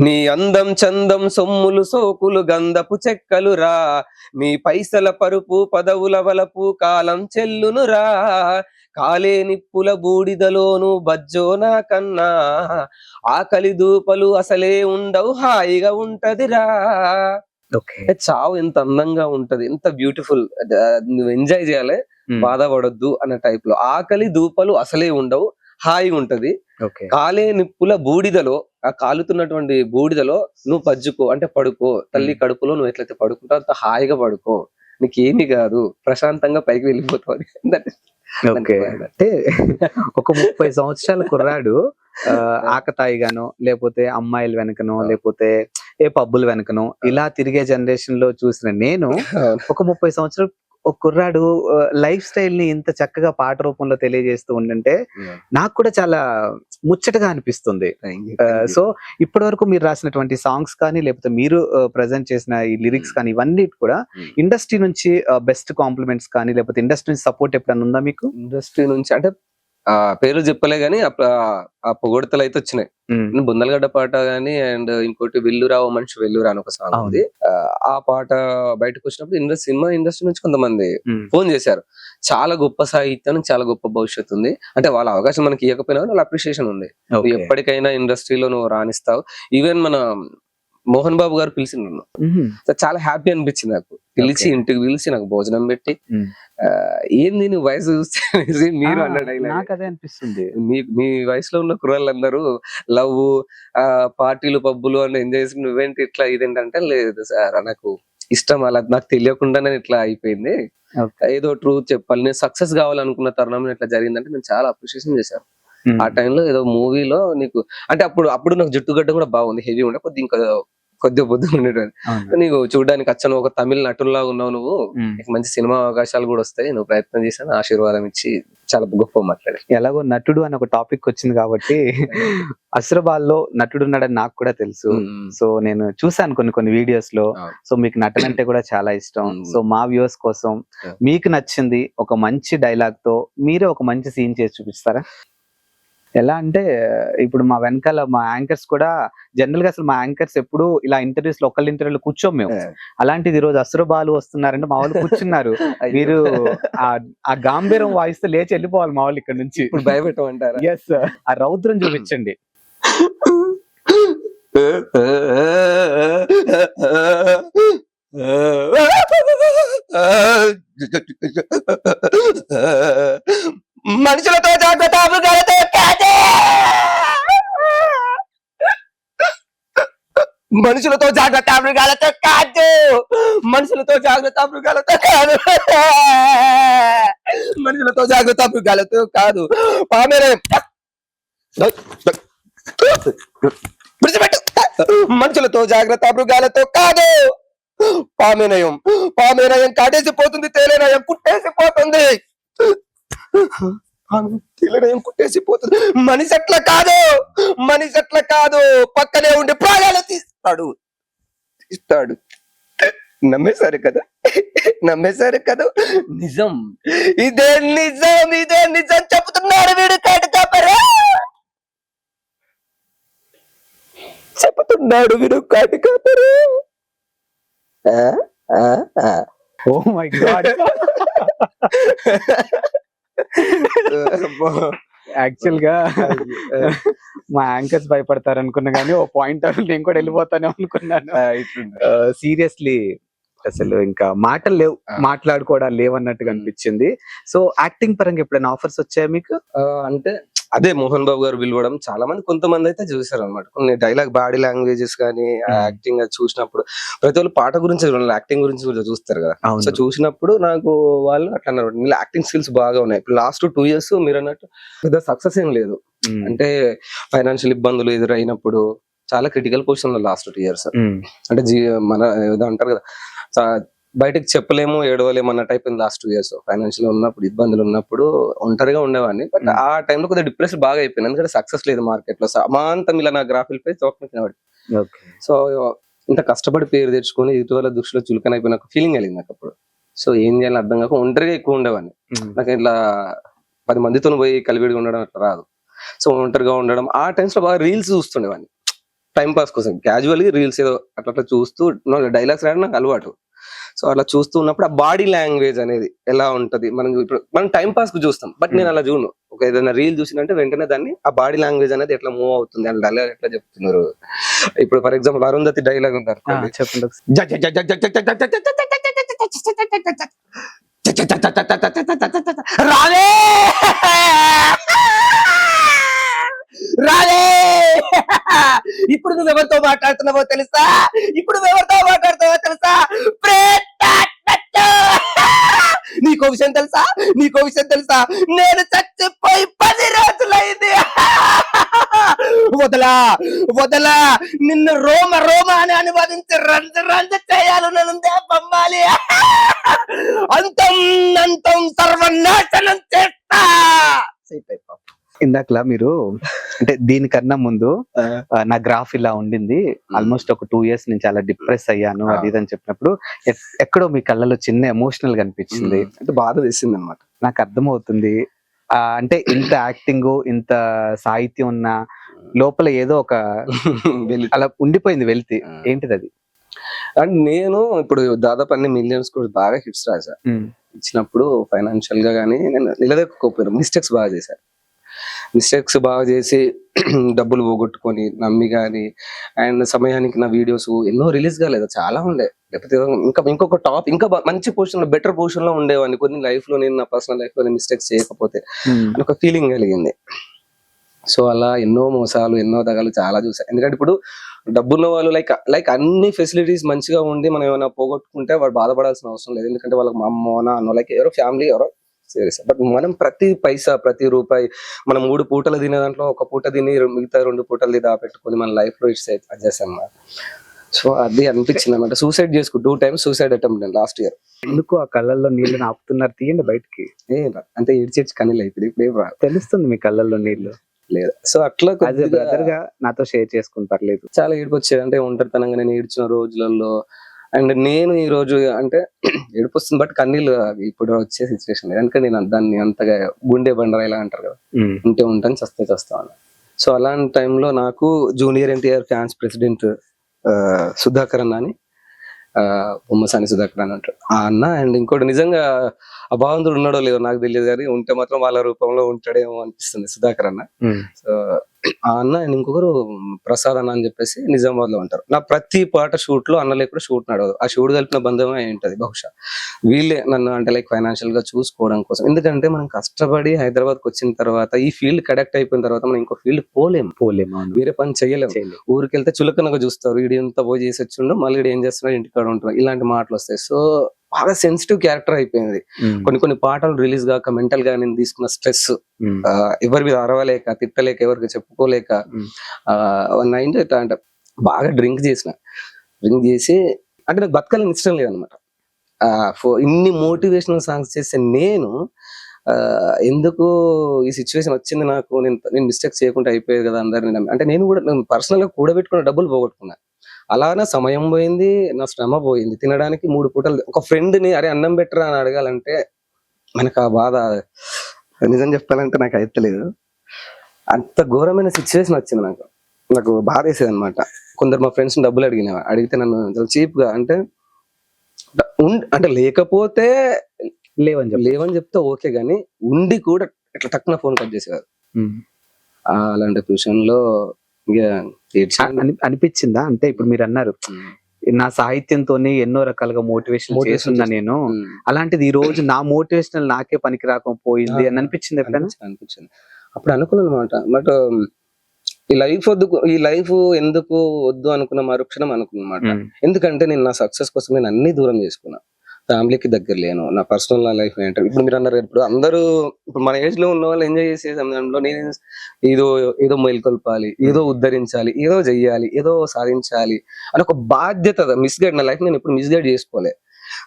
నీ అందం చందం సొమ్ములు సోకులు గంధపు చెక్కలురా, నీ పైసల పరుపు పదవుల వలపు కాలం చెల్లునురా, కాలే నిప్పుల బూడిదలోను బజ్జోనా కన్నా, ఆకలి దూపలు అసలే ఉండవు హాయిగా ఉంటదిరా. చావు ఎంత అందంగా ఉంటది, ఎంత బ్యూటిఫుల్, నువ్వు ఎంజాయ్ చేయాలి, బాధపడొద్దు అనే టైప్ లో. ఆకలి దూపలు అసలే ఉండవు, హాయిగా ఉంటది, కాలే నిప్పుల బూడిదలో, ఆ కాలుతున్నటువంటి బూడిదలో నువ్వు పజ్జుకో అంటే పడుకో, తల్లి కడుపులో నువ్వు ఎట్లయితే పడుకుంటావు అంత హాయిగా పడుకో, నీకేమి కాదు, ప్రశాంతంగా పైకి వెళ్ళిపోతావు. అంటే ఒక 30 సంవత్సరాల కుర్రాడు ఆకతాయిగానో, లేకపోతే అమ్మాయిల వెనకనో, లేకపోతే ఏ పబ్బుల వెనకనో ఇలా తిరిగే జనరేషన్ లో చూసిన నేను, ఒక 30 సంవత్సరాలు ఒక కుర్రాడు లైఫ్ స్టైల్ ని ఇంత చక్కగా పాట రూపంలో తెలియజేస్తూ ఉండంటే నాకు కూడా చాలా ముచ్చటగా అనిపిస్తుంది. సో ఇప్పటి వరకు మీరు రాసినటువంటి సాంగ్స్ కానీ, లేకపోతే మీరు ప్రజెంట్ చేసిన ఈ లిరిక్స్ కానీ, ఇవన్నీ కూడా ఇండస్ట్రీ నుంచి బెస్ట్ కాంప్లిమెంట్స్ కానీ, లేకపోతే ఇండస్ట్రీ నుంచి సపోర్ట్ ఎప్పుడైనా ఉందా మీకు? ఇండస్ట్రీ నుంచి అంటే ఆ పేరు చెప్పలే గానీ ఆ పొగడతలు అయితే వచ్చినాయి. బుందలగడ్డ పాట గానీ, అండ్ ఇంకోటి వెల్లురా ఓ మనిషి వెల్లురా అని ఒక సాంగ్ ఉంది. ఆ పాట బయటకు వచ్చినప్పుడు సినిమా ఇండస్ట్రీ నుంచి కొంతమంది ఫోన్ చేశారు, చాలా గొప్ప సాహిత్యం, చాలా గొప్ప భవిష్యత్తు ఉంది, అంటే వాళ్ళ అవకాశం మనకి ఇవ్వకపోయినా వాళ్ళ అప్రిషియేషన్ ఉంది, ఎప్పటికైనా ఇండస్ట్రీలో నువ్వు రాణిస్తావు. ఈవెన్ మన మోహన్ బాబు గారు పిలిచి నన్ను, చాలా హ్యాపీ అనిపించింది నాకు. పిలిచి ఇంటికి పిలిచి నాకు భోజనం పెట్టి, ఏంది నీ వయసు చూస్తే మీరు అదే అనిపిస్తుంది, మీ వయసులో ఉన్న కుర్రాళ్ళందరూ లవ్ పార్టీలు పబ్బులు అని ఎంజాయ్ చేసి నువ్వేంటి ఇట్లా ఇదేంటంటే, లేదు సార్ నాకు ఇష్టం, అలా నాకు తెలియకుండానే ఇట్లా అయిపోయింది, ఏదో ట్రూత్ చెప్పాలి, నేను సక్సెస్ కావాలనుకున్న తరుణం ఇట్లా జరిగిందంటే నేను చాలా అప్రిషియేషన్ చేశాను. ఆ టైంలో ఏదో మూవీలో నీకు అంటే అప్పుడు నాకు జుట్టుగడ్డ కూడా బాగుంది, హెవీ ఉండే, కొద్దిగా బుద్ధి ఉండేటువంటి, నీకు చూడడానికి అచ్చను ఒక తమిళ నటుల్లా ఉన్నావు, నువ్వు మంచి సినిమా అవకాశాలు కూడా వస్తాయి, నువ్వు ప్రయత్నం చేశాను, ఆశీర్వాదం ఇచ్చి చాలా గొప్ప మాట్లాడారు. ఎలాగో నటుడు అని ఒక టాపిక్ వచ్చింది కాబట్టి, అసురబాల్లో నటుడు ఉన్నాడని నాకు కూడా తెలుసు. సో నేను చూసాను కొన్ని వీడియోస్ లో. సో మీకు నటన అంటే కూడా చాలా ఇష్టం. సో మా వ్యూవర్స్ కోసం మీకు నచ్చింది ఒక మంచి డైలాగ్ తో మీరే ఒక మంచి సీన్ చేసి చూపిస్తారా? ఎలా అంటే ఇప్పుడు మా వెనకాల మా యాంకర్స్ కూడా జనరల్ గా అసలు మా యాంకర్స్ ఎప్పుడు ఇలా ఇంటర్వ్యూస్ లో ఒకళ్ళ ఇంటర్వ్యూలో కూర్చోం మేము. అలాంటిది ఈ రోజు అసురబాలు వస్తున్నారంటే మా వాళ్ళు కూర్చున్నారు. మీరు ఆ గాంభీరం వాయిస్ తో లేచి వెళ్ళిపోవాలి మా వాళ్ళు ఇక్కడ నుంచి. ఇప్పుడు భయపెట్టమంటారా? ఎస్, ఆ రౌద్రం చూపించండి. మనుషులతో జాగ్రత్త, మృగాలతో కాదు, మనుషులతో జాగ్రత్త, మృగాలతో కాదు, మనుషులతో జాగ్రత్త, మృగాలతో కాదు, మనుషులతో జాగ్రత్త, మృగాలతో కాదు, మనుషులతో జాగ్రత్త, మృగాలతో కాదు, పామేనయం కాటేసిపోతుంది, తేలేనయం కుట్టేసిపోతుంది. ఏం కుట్టేసిపోతుంది. మనిషి అట్లా కాదు, పక్కనే ఉండి ప్రాణాలు తీస్తాడు. నమ్మేశారు కదా, నిజం ఇదే నిజం చెప్తున్నాడు వీడు కాటికాపరే, ఓ మై గాడ్. యాక్చువల్ గా మా యాంకర్స్ భయపడతారు అనుకున్నా కానీ ఓ పాయింట్ నేను కూడా వెళ్ళిపోతానే అనుకున్నాను. సీరియస్లీ అసలు ఇంకా మాటలు లేవు, మాట్లాడుకోవడాలు లేవన్నట్టుగా అనిపించింది. సో యాక్టింగ్ పరంగా ఎప్పుడైనా ఆఫర్స్ వచ్చాయా మీకు? అంటే అదే మోహన్ బాబు గారు పిలవడం, చాలా మంది కొంతమంది అయితే చూసారు అనమాట. కొన్ని డైలాగ్ బాడీ లాంగ్వేజెస్ కానీ యాక్టింగ్ చూసినప్పుడు ప్రతి వాళ్ళు పాట గురించి యాక్టింగ్ గురించి కూడా చూస్తారు కదా. సో చూసినప్పుడు నాకు వాళ్ళు అట్లా అన్నారు, మీరు యాక్టింగ్ స్కిల్స్ బాగా ఉన్నాయి. ఇప్పుడు లాస్ట్ 2 years మీరు అన్నట్టు పెద్ద సక్సెస్ ఏం లేదు. అంటే ఫైనాన్షియల్ ఇబ్బందులు ఎదురైనప్పుడు చాలా క్రిటికల్ పొజిషన్ లో లాస్ట్ 2 years. అంటే మన ఏదో అంటారు కదా, బయటకు చెప్పలేము, ఏడవలేము అన్న టైప్ లాస్ట్ 2 years. ఫైనాన్షియల్ ఉన్నప్పుడు, ఇబ్బందులు ఉన్నప్పుడు ఒంటరిగా ఉండేవాడిని. బట్ ఆ టైంలో కొద్దిగా డిప్రెషన్ బాగా అయిపోయింది, ఎందుకంటే సక్సెస్ లేదు మార్కెట్ లో. సమాంతం ఇలా నా గ్రాఫిల్ పై తోకబడి, సో ఇంత కష్టపడి పేరు తెచ్చుకొని ఇటీవల దృష్టిలో చులకన అయిపోయిన ఫీలింగ్ కలిగింది నాకు అప్పుడు. సో ఏం చేయాలని అర్థం కాక ఒంటరిగా ఎక్కువ ఉండేవాడిని. నాకు ఇట్లా 10 మందితో పోయి కలివిడిగా ఉండడం అట్లా రాదు. సో ఒంటరిగా ఉండడం, ఆ టైమ్స్ లో బాగా రీల్స్ చూస్తుండేవాడిని టైం పాస్ కోసం. క్యాజువల్గా రీల్స్ ఏదో అట్లా చూస్తూ డైలాగ్స్ రాయడం నాకు అలవాటు. సో అలా చూస్తూ ఉన్నప్పుడు ఆ బాడీ లాంగ్వేజ్ అనేది ఎలా ఉంటది, మనం టైం పాస్ కు చూస్తాం, బట్ నేను అలా చూడను. ఒక ఏదైనా రీల్ చూసినంటే వెంటనే దాన్ని ఆ బాడీ లాంగ్వేజ్ అనేది ఎట్లా మూవ్ అవుతుంది, అని డైలాగ్ ఎట్లా చెప్తున్నారు. ఇప్పుడు ఫర్ ఎగ్జాంపుల్ అరుంధతి డైలాగ్ ఉంది, రాలే ఇప్పుడు నువ్వు ఎవరితో మాట్లాడుతున్నావో తెలుసా, నీకో విషయం తెలుసా, నేను చచ్చిపోయి 10 రోజులైంది. వదలా నిన్ను రోమ అని అనువాదించి రంజ చేయాలనుందే బొమ్మాలి. అంతం సర్వనాశనం చేస్తా. ఇందాకలా మీరు అంటే దీనికన్నా ముందు నా గ్రాఫ్ ఇలా ఉండింది, ఆల్మోస్ట్ ఒక 2 years నేను చాలా డిప్రెస్ అయ్యాను అది ఇది అని చెప్పినప్పుడు ఎక్కడో మీ కళ్ళలో చిన్న ఎమోషనల్ గా అనిపించింది, అంటే బాధ వేసింది అనమాట. నాకు అర్థమవుతుంది. అంటే ఇంత యాక్టింగ్, ఇంత సాహిత్యం ఉన్న లోపల ఏదో ఒక అలా ఉండిపోయింది వెళ్తే, ఏంటిది అది? అండ్ నేను ఇప్పుడు దాదాపు అన్ని మిలియన్స్ కూడా బాగా హిట్స్ రాశా. ఇచ్చినప్పుడు ఫైనాన్షియల్ గా కానీ నేను నిలదొక్కుకోపోయాను. మిస్టేక్స్ బాగా చేసి డబ్బులు పోగొట్టుకొని నమ్మి కానీ, అండ్ సమయానికి నా వీడియోస్ ఎన్నో రిలీజ్ కాలేదు, చాలా ఉండే. లేకపోతే ఇంకొక టాప్ ఇంకా మంచి పొజిషన్ లో, బెటర్ పొజిషన్ లో ఉండేవాడిని. కొన్ని లైఫ్ లో నేను నా పర్సనల్ లైఫ్ లో మిస్టేక్స్ చేయకపోతే అని ఒక ఫీలింగ్ కలిగింది. సో అలా ఎన్నో మోసాలు, ఎన్నో దగాలు చాలా చూసాను. ఎందుకంటే ఇప్పుడు డబ్బున్న వాళ్ళు లైక్ అన్ని ఫెసిలిటీస్ మంచిగా ఉండి మనం ఏమైనా పోగొట్టుకుంటే వాడు బాధపడాల్సిన అవసరం లేదు. ఎందుకంటే వాళ్ళకి మా అమ్మో నాన్నో లైక్ ఎవరో ఫ్యామిలీ ఎవరో సీరియస్. బట్ మనం ప్రతి పైసా, ప్రతి రూపాయి, మనం 3 పూటలు తినే దాంట్లో 1 పూట తిని మిగతా 2 పూటలు దాపెట్టుకొని మన లైఫ్ లో ఇట్స్ చేస్తాం. సో అది అనిపించింది అనమాట. Suicide 2 times suicide attempt last year. ఎందుకు ఆ కళ్ళల్లో నీళ్లు ఆపుతున్నారు? తీయండి బయటికి. అంటే ఏడ్చేడ్చి కన్నీళ్ళు అయిపోయింది. ఇప్పుడు తెలుస్తుంది మీ కళ్ళల్లో నీళ్లు లేదు. సో అట్లా బ్రదర్ గా నాతో షేర్ చేసుకుని పర్లేదు. చాలా ఏడుపు వచ్చేది. అంటే ఒంటరితనంగా నేను ఏడ్చిన రోజులలో, అండ్ నేను ఈ రోజు అంటే ఏడుపు వస్తుంది, బట్ కన్నీళ్ళు ఇప్పుడు వచ్చే సిచ్యువేషన్ లేదు. ఎందుకంటే నేను దాన్ని అంతగా గుండె బండరా ఇలా అంటారు కదా, ఉంటాను చేస్తాను. సో అలాంటి టైంలో నాకు junior NTR fans president Sudhakar అన్న అని, బొమ్మసాని సుధాకర్ అని అంటారు ఆ అన్న. అండ్ ఇంకోటి నిజంగా ఆ భగవంతుడు ఉన్నాడో లేదో నాకు తెలియదు, కానీ ఉంటే మాత్రం వాళ్ళ రూపంలో ఉంటాడేమో అనిపిస్తుంది సుధాకర్ అన్న. సో ఆ అన్న అండ్ ఇంకొకరు ప్రసాద్ అన్న అని చెప్పేసి నిజామాబాద్ లో ఉంటారు. నా ప్రతి పాట షూట్ లో అన్న లేకుండా షూట్ నడవదు. ఆ షూట్ కలిపిన బంధమే ఏంటది బహుశా. వీళ్ళే నన్ను అంటే లైక్ ఫైనాన్షియల్ గా చూసుకోవడం కోసం. ఎందుకంటే మనం కష్టపడి హైదరాబాద్ కి వచ్చిన తర్వాత, ఈ ఫీల్డ్ కడెక్ట్ అయిపోయిన తర్వాత మనం ఇంకో ఫీల్డ్ పోలేము, వేరే పని చేయలేము. ఊరికి వెళ్తే చులకనగా చూస్తారు, వీడు ఎంత పోయి చేసి వచ్చిండో మళ్ళీ ఏం చేస్తున్నాడు, ఇంటికాడ ఉంటున్నాడు, ఇలాంటి మాటలు వస్తాయి. సో బాగా సెన్సిటివ్ క్యారెక్టర్ అయిపోయింది. కొన్ని పాటలు రిలీజ్ కాక మెంటల్ గా నేను తీసుకున్న స్ట్రెస్, ఎవరి మీద అరవలేక, తిట్టలేక, ఎవరికి చెప్పుకోలేక, అంటే బాగా డ్రింక్ చేసి అంటే నాకు బతకాలని ఇష్టం లేదనమాట. ఇన్ని మోటివేషనల్ సాంగ్స్ చేస్తే నేను ఎందుకు ఈ సిచ్యువేషన్ వచ్చింది నాకు, నేను మిస్టేక్ చేయకుండా అయిపోయేది కదా అందరిని నమ్మి. అంటే నేను కూడా పర్సనల్ గా కూడబెట్టుకున్న డబ్బులు పోగొట్టుకున్నా. అలానే సమయం పోయింది, నా శ్రమ పోయింది. తినడానికి 3 పూటలు ఒక ఫ్రెండ్ ని అరే అన్నం పెట్టరా అని అడగాలంటే మనకు ఆ బాధ నిజం చెప్పాలంటే నాకు అయితలేదు. అంత ఘోరమైన సిచ్యువేషన్ వచ్చింది నాకు బాధ వేసేది అనమాట. కొందరు మా ఫ్రెండ్స్ డబ్బులు అడిగితే నన్ను చీప్ గా అంటే అంటే లేకపోతే లేవని చెప్తే ఓకే గానీ ఉండి కూడా ఇట్లా టక్కున ఫోన్ కట్ చేసేవారు. అలాంటి పొజిషన్లో ఇక అనిపించిందా? అంటే ఇప్పుడు మీరు అన్నారు నా సాహిత్యంతోనే ఎన్నో రకాలుగా మోటివేషన్ చేస్తున్నా నేను, అలాంటిది ఈ రోజు నా మోటివేషనల్ నాకే పనికి రాకపోయింది అని అనిపించింది ఎప్పుడైనా? అనిపించింది. అప్పుడు అనుకున్నాను అనమాట. బట్ ఈ లైఫ్ ఎందుకు వద్దు అనుకున్న మరుక్షణం అనుకున్నమాట. ఎందుకంటే నేను నా సక్సెస్ కోసం నేను అన్ని దూరం చేసుకున్నా. ఫ్యామిలీకి దగ్గర లేను. నా పర్సనల్ లైఫ్ ఏంటంటే ఇప్పుడు మీరు అన్నారు, ఇప్పుడు అందరూ ఇప్పుడు మన ఏజ్ లో ఉన్న వాళ్ళు ఎంజాయ్ చేసే సమయంలో నేను ఏదో మేల్కొల్పాలి, ఏదో ఉద్ధరించాలి, ఏదో చెయ్యాలి, ఏదో సాధించాలి అని ఒక బాధ్యత. మిస్గైడ్ నా లైఫ్ నేను ఇప్పుడు మిస్గైడ్ చేసుకోలే.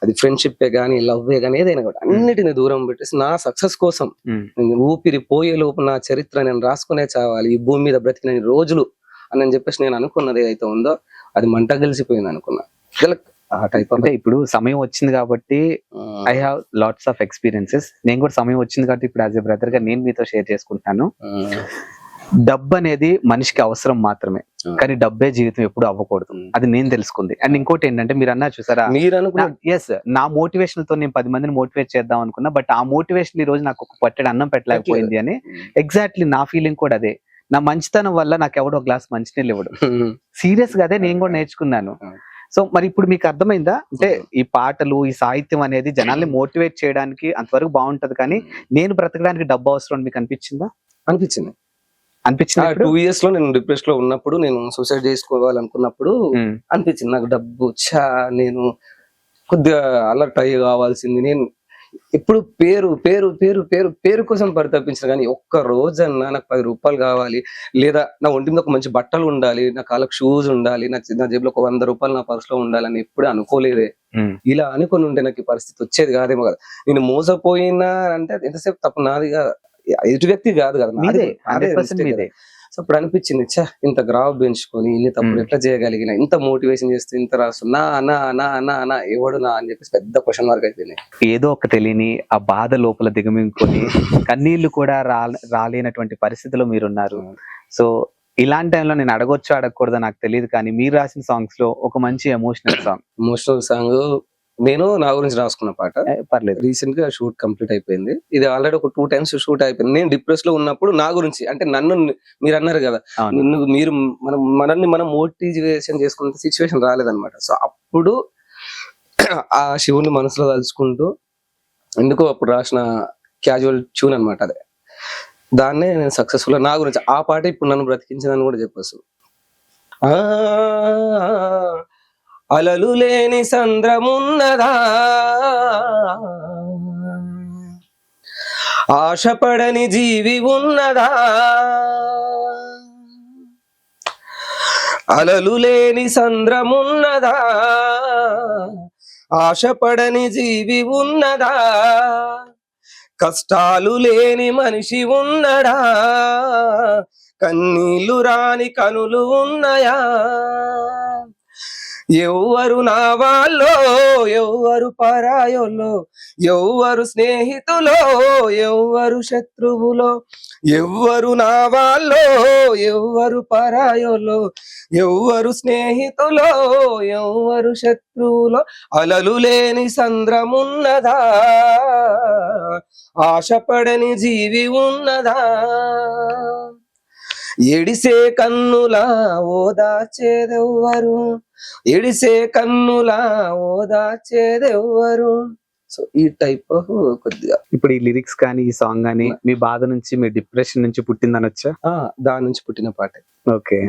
అది ఫ్రెండ్షిప్ కానీ లవ్ కానీ ఏదైనా కూడా అన్నిటిని దూరం పెట్టేసి నా సక్సెస్ కోసం ఊపిరి పోయే లోపు నా చరిత్ర నేను రాసుకునే చావాలి ఈ భూమి మీద బ్రతికిన రోజులు అని చెప్పేసి నేను అనుకున్నది ఏదైతే ఉందో అది మంట కలిసిపోయింది అనుకున్నా. ఆ టైప్ అంటే ఇప్పుడు సమయం వచ్చింది కాబట్టి I have lots of experiences. నేను కూడా సమయం వచ్చింది కాబట్టి ఇప్పుడు యాజ్ ఎ బ్రదర్ గా నేను మీతో షేర్ చేసుకుంటాను. డబ్బు అనేది మనిషికి అవసరం మాత్రమే, కానీ డబ్బే జీవితం ఎప్పుడు అవ్వకూడదు. అది నేను తెలుసుకుంది. అండ్ ఇంకోటి ఏంటంటే మీరు అన్నారు చూసారా, ఎస్ నా మోటివేషన్ తో నేను 10 మందిని మోటివేట్ చేద్దాం అనుకున్నా, బట్ ఆ మోటివేషన్ ఈ రోజు నాకు ఒక పట్టెడు అన్నం పెట్టలేకపోయింది అని. ఎగ్జాక్ట్లీ నా ఫీలింగ్ కూడా అదే. నా మంచితనం వల్ల నాకు ఎవడో గ్లాస్ మంచినీళ్ళు ఇవ్వడు. సీరియస్ గా అదే నేను కూడా నేర్చుకున్నాను. సో మరి ఇప్పుడు మీకు అర్థమైందా? అంటే ఈ పాటలు, ఈ సాహిత్యం అనేది జనాల్ని మోటివేట్ చేయడానికి అంతవరకు బాగుంటది, కానీ నేను బ్రతకడానికి డబ్బు అవసరం మీకు అనిపించిందా? అనిపించింది. 2 years లో నేను డిప్రెషన్ లో ఉన్నప్పుడు, నేను సూసైడ్ చేసుకోవాలనుకున్నప్పుడు అనిపించింది నాకు డబ్బు నేను కొద్దిగా అలర్ట్ అయ్యి కావాల్సింది. నేను ఎప్పుడు పేరు పేరు పేరు పేరు పేరు కోసం పరితపించిన, కానీ ఒక్క రోజన్నా నాకు 10 రూపాయలు కావాలి, లేదా నా ఒంటి మీద ఒక మంచి బట్టలు ఉండాలి, నా కాళ్ళకు షూస్ ఉండాలి, నా జేబులో ఒక 100 రూపాయలు నా పర్స్ లో ఉండాలని ఎప్పుడు అనుకోలేదే. ఇలా అనుకుని ఉంటే నాకు ఈ పరిస్థితి వచ్చేది కాదేమో కదా. నేను మోసపోయినా అంటే ఎంతసేపు తప్పు నాదిగా, ఎదుటి వ్యక్తి కాదు కదా, సో అప్పుడు అనిపించింది ఇంత గ్రాఫ్ పెంచుకొని ఇన్ని తప్పుడు ఎట్లా చేయగలిగిన, ఇంత మోటివేషన్ చేస్తూ ఇంత రాసు నా నా నా నా నా ఎవడు నా అని చెప్పేసి పెద్ద క్వశ్చన్ మార్క్ అయిపోయింది. ఏదో ఒక తెలియని ఆ బాధ లోపల దిగమింగుకొని కన్నీళ్లు కూడా రాలేనటువంటి పరిస్థితిలో మీరున్నారు. సో ఇలాంటి టైంలో నేను అడగొచ్చు అడగకూడదు నాకు తెలియదు, కానీ మీరు రాసిన సాంగ్స్ లో ఒక మంచి ఎమోషనల్ సాంగ్ నేను నా గురించి రాసుకున్న పాట. పర్లేదు. రీసెంట్ గా షూట్ కంప్లీట్ అయిపోయింది. ఇది ఆల్రెడీ ఒక 2 times షూట్ అయిపోయింది. నేను డిప్రెస్ లో ఉన్నప్పుడు నా గురించి, అంటే నన్ను మీరు అన్నారు కదా, మీరు మనల్ని మనం మోటివేషన్ చేసుకున్న సిచ్యువేషన్ రాలేదన్నమాట. సో అప్పుడు ఆ శివుని మనసులో తలుచుకుంటూ ఎందుకో అప్పుడు రాసిన క్యాజువల్ ట్యూన్ అనమాట. అదే దాన్నే నేను సక్సెస్ఫుల్ నా గురించి ఆ పాట ఇప్పుడు నన్ను బ్రతికించిందని కూడా చెప్పొచ్చు. అలలు లేని సంద్రమున్నదా, ఆశపడని జీవి ఉన్నదా, అలలు లేని సంద్రమున్నదా, ఆశపడని జీవి ఉన్నదా, కష్టాలు లేని మనిషి ఉన్నడా, కన్నీళ్లు రాని కనులు ఉన్నాయా, ఎవ్వరు నా వాళ్ళో ఎవ్వరు పరాయోలో, ఎవ్వరు స్నేహితులో ఎవ్వరు శత్రువులో, ఎవ్వరు నా వాళ్ళో ఎవ్వరు పరాయోలో, ఎవ్వరు స్నేహితులో ఎవ్వరు శత్రువులో, అలలు లేని సంద్రమున్నదా, ఆశపడని జీవి ఉన్నదా, ఎడిసే కన్నులా ఓదాచేదెవ్వరు, ఎడిసే కన్నులా ఓదాచేదెవ్వరు. సో ఈ టైప్ ఆఫ్ కొద్దిగా ఇప్పుడు ఈ లిరిక్స్ కానీ ఈ సాంగ్ కానీ మీ బాధ నుంచి, మీ డిప్రెషన్ నుంచి పుట్టిందనొచ్చా? దాని నుంచి పుట్టిన పాటే. ఓకే.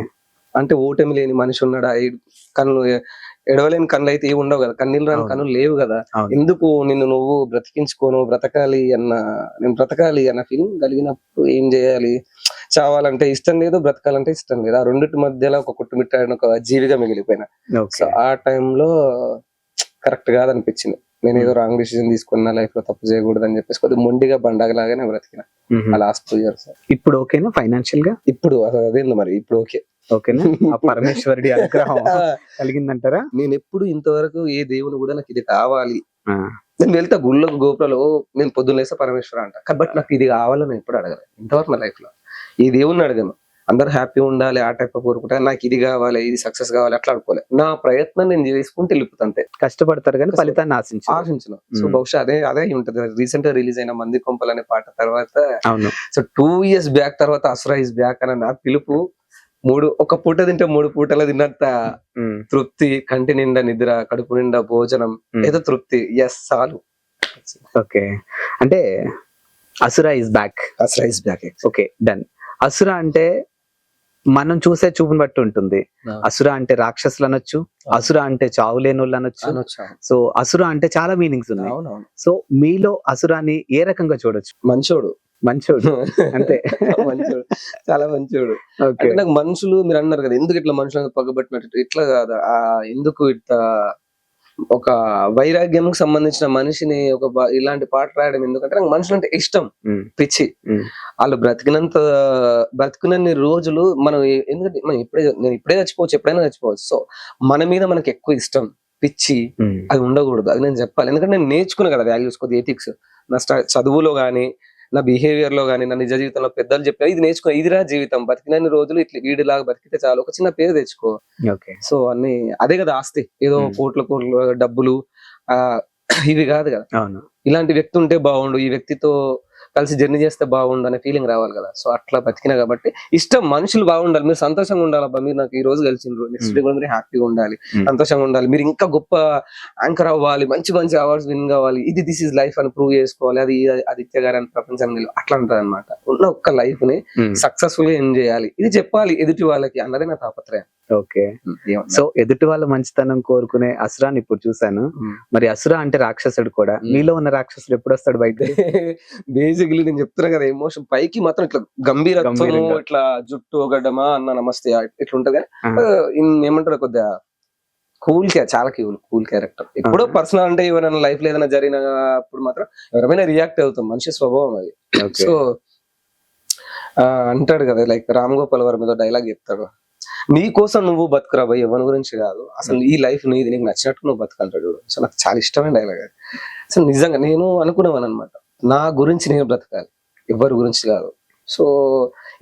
అంటే ఓటమి లేని మనిషి ఉన్నాడా, కన్ను ఎడవలేని కన్నులు అయితే ఏమి ఉండవు కదా, కన్నీళ్ళు రాని కన్నులు లేవు కదా, ఎందుకు నిన్ను నువ్వు బ్రతికించుకోను, నేను బ్రతకాలి అన్న ఫీలింగ్ కలిగినప్పుడు ఏం చేయాలి, చావాలంటే ఇష్టం లేదు, బ్రతకాలంటే ఇష్టం లేదు, ఆ రెండింటి మధ్యలో ఒక కొట్టుమిట్టాడిన ఒక జీవిగా మిగిలిపోయినా. సో ఆ టైంలో కరెక్ట్ కాదనిపించింది. నేను ఏదో రాంగ్ డిసిజన్ తీసుకున్న, లైఫ్ లో తప్పు చేయకూడదు అని చెప్పేసి కొద్దిగా మొండిగా బండగలాగానే బ్రతికిన ఆ లాస్ట్ 2 years. ఇప్పుడు ఓకేనా ఫైనాన్షియల్ గా? ఇప్పుడు అసలు అదేంది మరి, ఇప్పుడు ఓకే. ఓకేనా? ఆ పరమేశ్వరుడి అనుగ్రహం కలిగిందంటారా? నేను ఎప్పుడు ఇంతవరకు ఏ దేవుని కూడా నాకు ఇది కావాలి, ఆ, నేను వెళ్తా గుళ్ళకు గోపురాలు, నేను పొద్దున్న లేస్తే పరమేశ్వర అంట, బట్ నాకు ఇది కావాలని ఎప్పుడు అడగలేదు ఇంతవరకు నా లైఫ్ లో. ఈ దేవుణ్ణి అడగను, అందరు హ్యాపీ ఉండాలి ఆ టైప్ కోరుకుంటా, నాకు ఇది కావాలి, ఇది సక్సెస్ కావాలి అట్లా అనుకోలే. నా ప్రయత్నం నేను చేసుకుంటే వెళ్ళిపోతా అంతే. కష్టపడతారు కానీ ఫలితాన్ని ఆశించిన. సో బహుశా అదే అదే ఉంటది. రీసెంట్ గా రిలీజ్ అయిన మంది కొంపలు అనే పాట తర్వాత, అవును, సో 2 years బ్యాక్ తర్వాత అసురా ఇస్ బ్యాక్ అన్న నా పిలుపు, ఒక పూట తింటే 3 పూటలు తిన్నంత తృప్తి, కంటి నిండా నిద్ర, కడుపు నిండా భోజనం, ఏదో తృప్తి. ఎస్ చాలు. ఓకే, అంటే Asura is back. Asura is back. Okay, done. Asura అంటే మనం చూసే చూపుని బట్టి ఉంటుంది. అసుర అంటే రాక్షసులు అనొచ్చు, అసుర అంటే చావు లేని వాళ్ళు అనొచ్చు. సో అసుర అంటే చాలా మీనింగ్స్ ఉన్నాయి. సో మీలో అసురాన్ని ఏ రకంగా చూడొచ్చు? మంచోడు. మంచోడు అంతే. మంచోడు, చాలా మంచోడు. నాకు మనుషులు, మీరు అన్నారు కదా ఎందుకు ఇట్లా మనుషులను పగబట్టినట్టు, ఇట్లా కాదు, ఎందుకు ఇట్లా ఒక వైరాగ్యం సంబంధించిన మనిషిని ఇలాంటి పాట రాయడం ఎందుకంటే నాకు మనుషులు అంటే ఇష్టం, పిచ్చి. వాళ్ళు బ్రతికినన్ని రోజులు మనం ఎందుకంటే మనం నేను ఇప్పుడే చచ్చిపోవచ్చు, ఎప్పుడైనా చచ్చిపోవచ్చు. సో మన మీద మనకి ఎక్కువ ఇష్టం, పిచ్చి, అది ఉండకూడదు. అది నేను చెప్పాలి. ఎందుకంటే నేను నేర్చుకున్నా కదా వాల్యూస్, కొద్ది ఎథిక్స్ నా చదువులో గానీ, నా బిహేవియర్ లో గానీ, నా నిజ జీవితంలో పెద్దలు చెప్పారు, ఇది నేర్చుకో, ఇదిరా జీవితం, బతికినన్ని రోజులు ఇట్లా వీడిలాగా బతికితే చాలు, ఒక చిన్న పేరు తెచ్చుకో. సో అన్ని అదే కదా ఆస్తి, ఏదో కోట్ల డబ్బులు ఇవి కాదు కదా. ఇలాంటి వ్యక్తి ఉంటే బాగుండు, ఈ వ్యక్తితో కలిసి జర్నీ చేస్తే బాగుండు అనే ఫీలింగ్ రావాలి కదా. సో అట్లా బతికినా కాబట్టి ఇష్టం, మనుషులు బాగుండాలి, మీరు సంతోషంగా ఉండాలబ్బా, మీరు నాకు ఈ రోజు కలిసిండ్రు, నెక్స్ట్ డే కూడా మీరు హ్యాపీగా ఉండాలి, సంతోషంగా ఉండాలి, మీరు ఇంకా గొప్ప యాంకర్ అవ్వాలి, మంచి మంచి అవార్డ్స్ విన్ కావాలి, దిస్ ఇస్ లైఫ్ అని ప్రూవ్ చేసుకోవాలి, అది ఆదిత్య గారు అని ప్రపంచాన్ని అట్లా ఉంటుంది అనమాట. ఉన్న ఒక్క లైఫ్ ని సక్సెస్ఫుల్ గా ఎంజాయ్ చేయాలి, ఇది చెప్పాలి ఎదుటి వాళ్ళకి అన్నదే నా తాపత్రయం. ఓకే, సో ఎదుటి వాళ్ళ మంచితనం కోరుకునే అసురాన్ని ఇప్పుడు చూసాను. మరి అసుర అంటే రాక్షసుడు కూడా, మీలో ఉన్న రాక్షసుడు ఎప్పుడు వస్తాడు బయట? బేసిక్లీ నేను చెప్తున్నా కదా, ఎమోషన్ పైకి మాత్రం ఇట్లా గంభీరత్వము, ఇట్లా జుట్టు గడ్డమా అన్న నమస్తే ఇట్లా ఉంటది కానీ ఏమంటారు కొద్దిగా చాలా కూల్ క్యారెక్టర్. ఎప్పుడో పర్సనల్ అంటే ఎవరైనా లైఫ్ లో ఏదైనా జరిగినప్పుడు మాత్రం ఎవరైనా రియాక్ట్ అవుతాం, మనిషి స్వభావం అది. సో అంటాడు కదా, లైక్ రామ్ గోపాల్ వర్మ మీద డైలాగ్ చెప్తాడు, నీ కోసం నువ్వు బతుకురా భయ్, ఎవరి గురించి కాదు, అసలు ఈ లైఫ్ నీది, నీకు నచ్చినట్టు నువ్వు బతకంటాడు. సో నాకు చాలా ఇష్టమైన డైలాగ్ అది. అసలు నిజంగా నేను అనుకునేవాను అనమాట, నా గురించి నేను బ్రతకాలి, ఎవరి గురించి కాదు. సో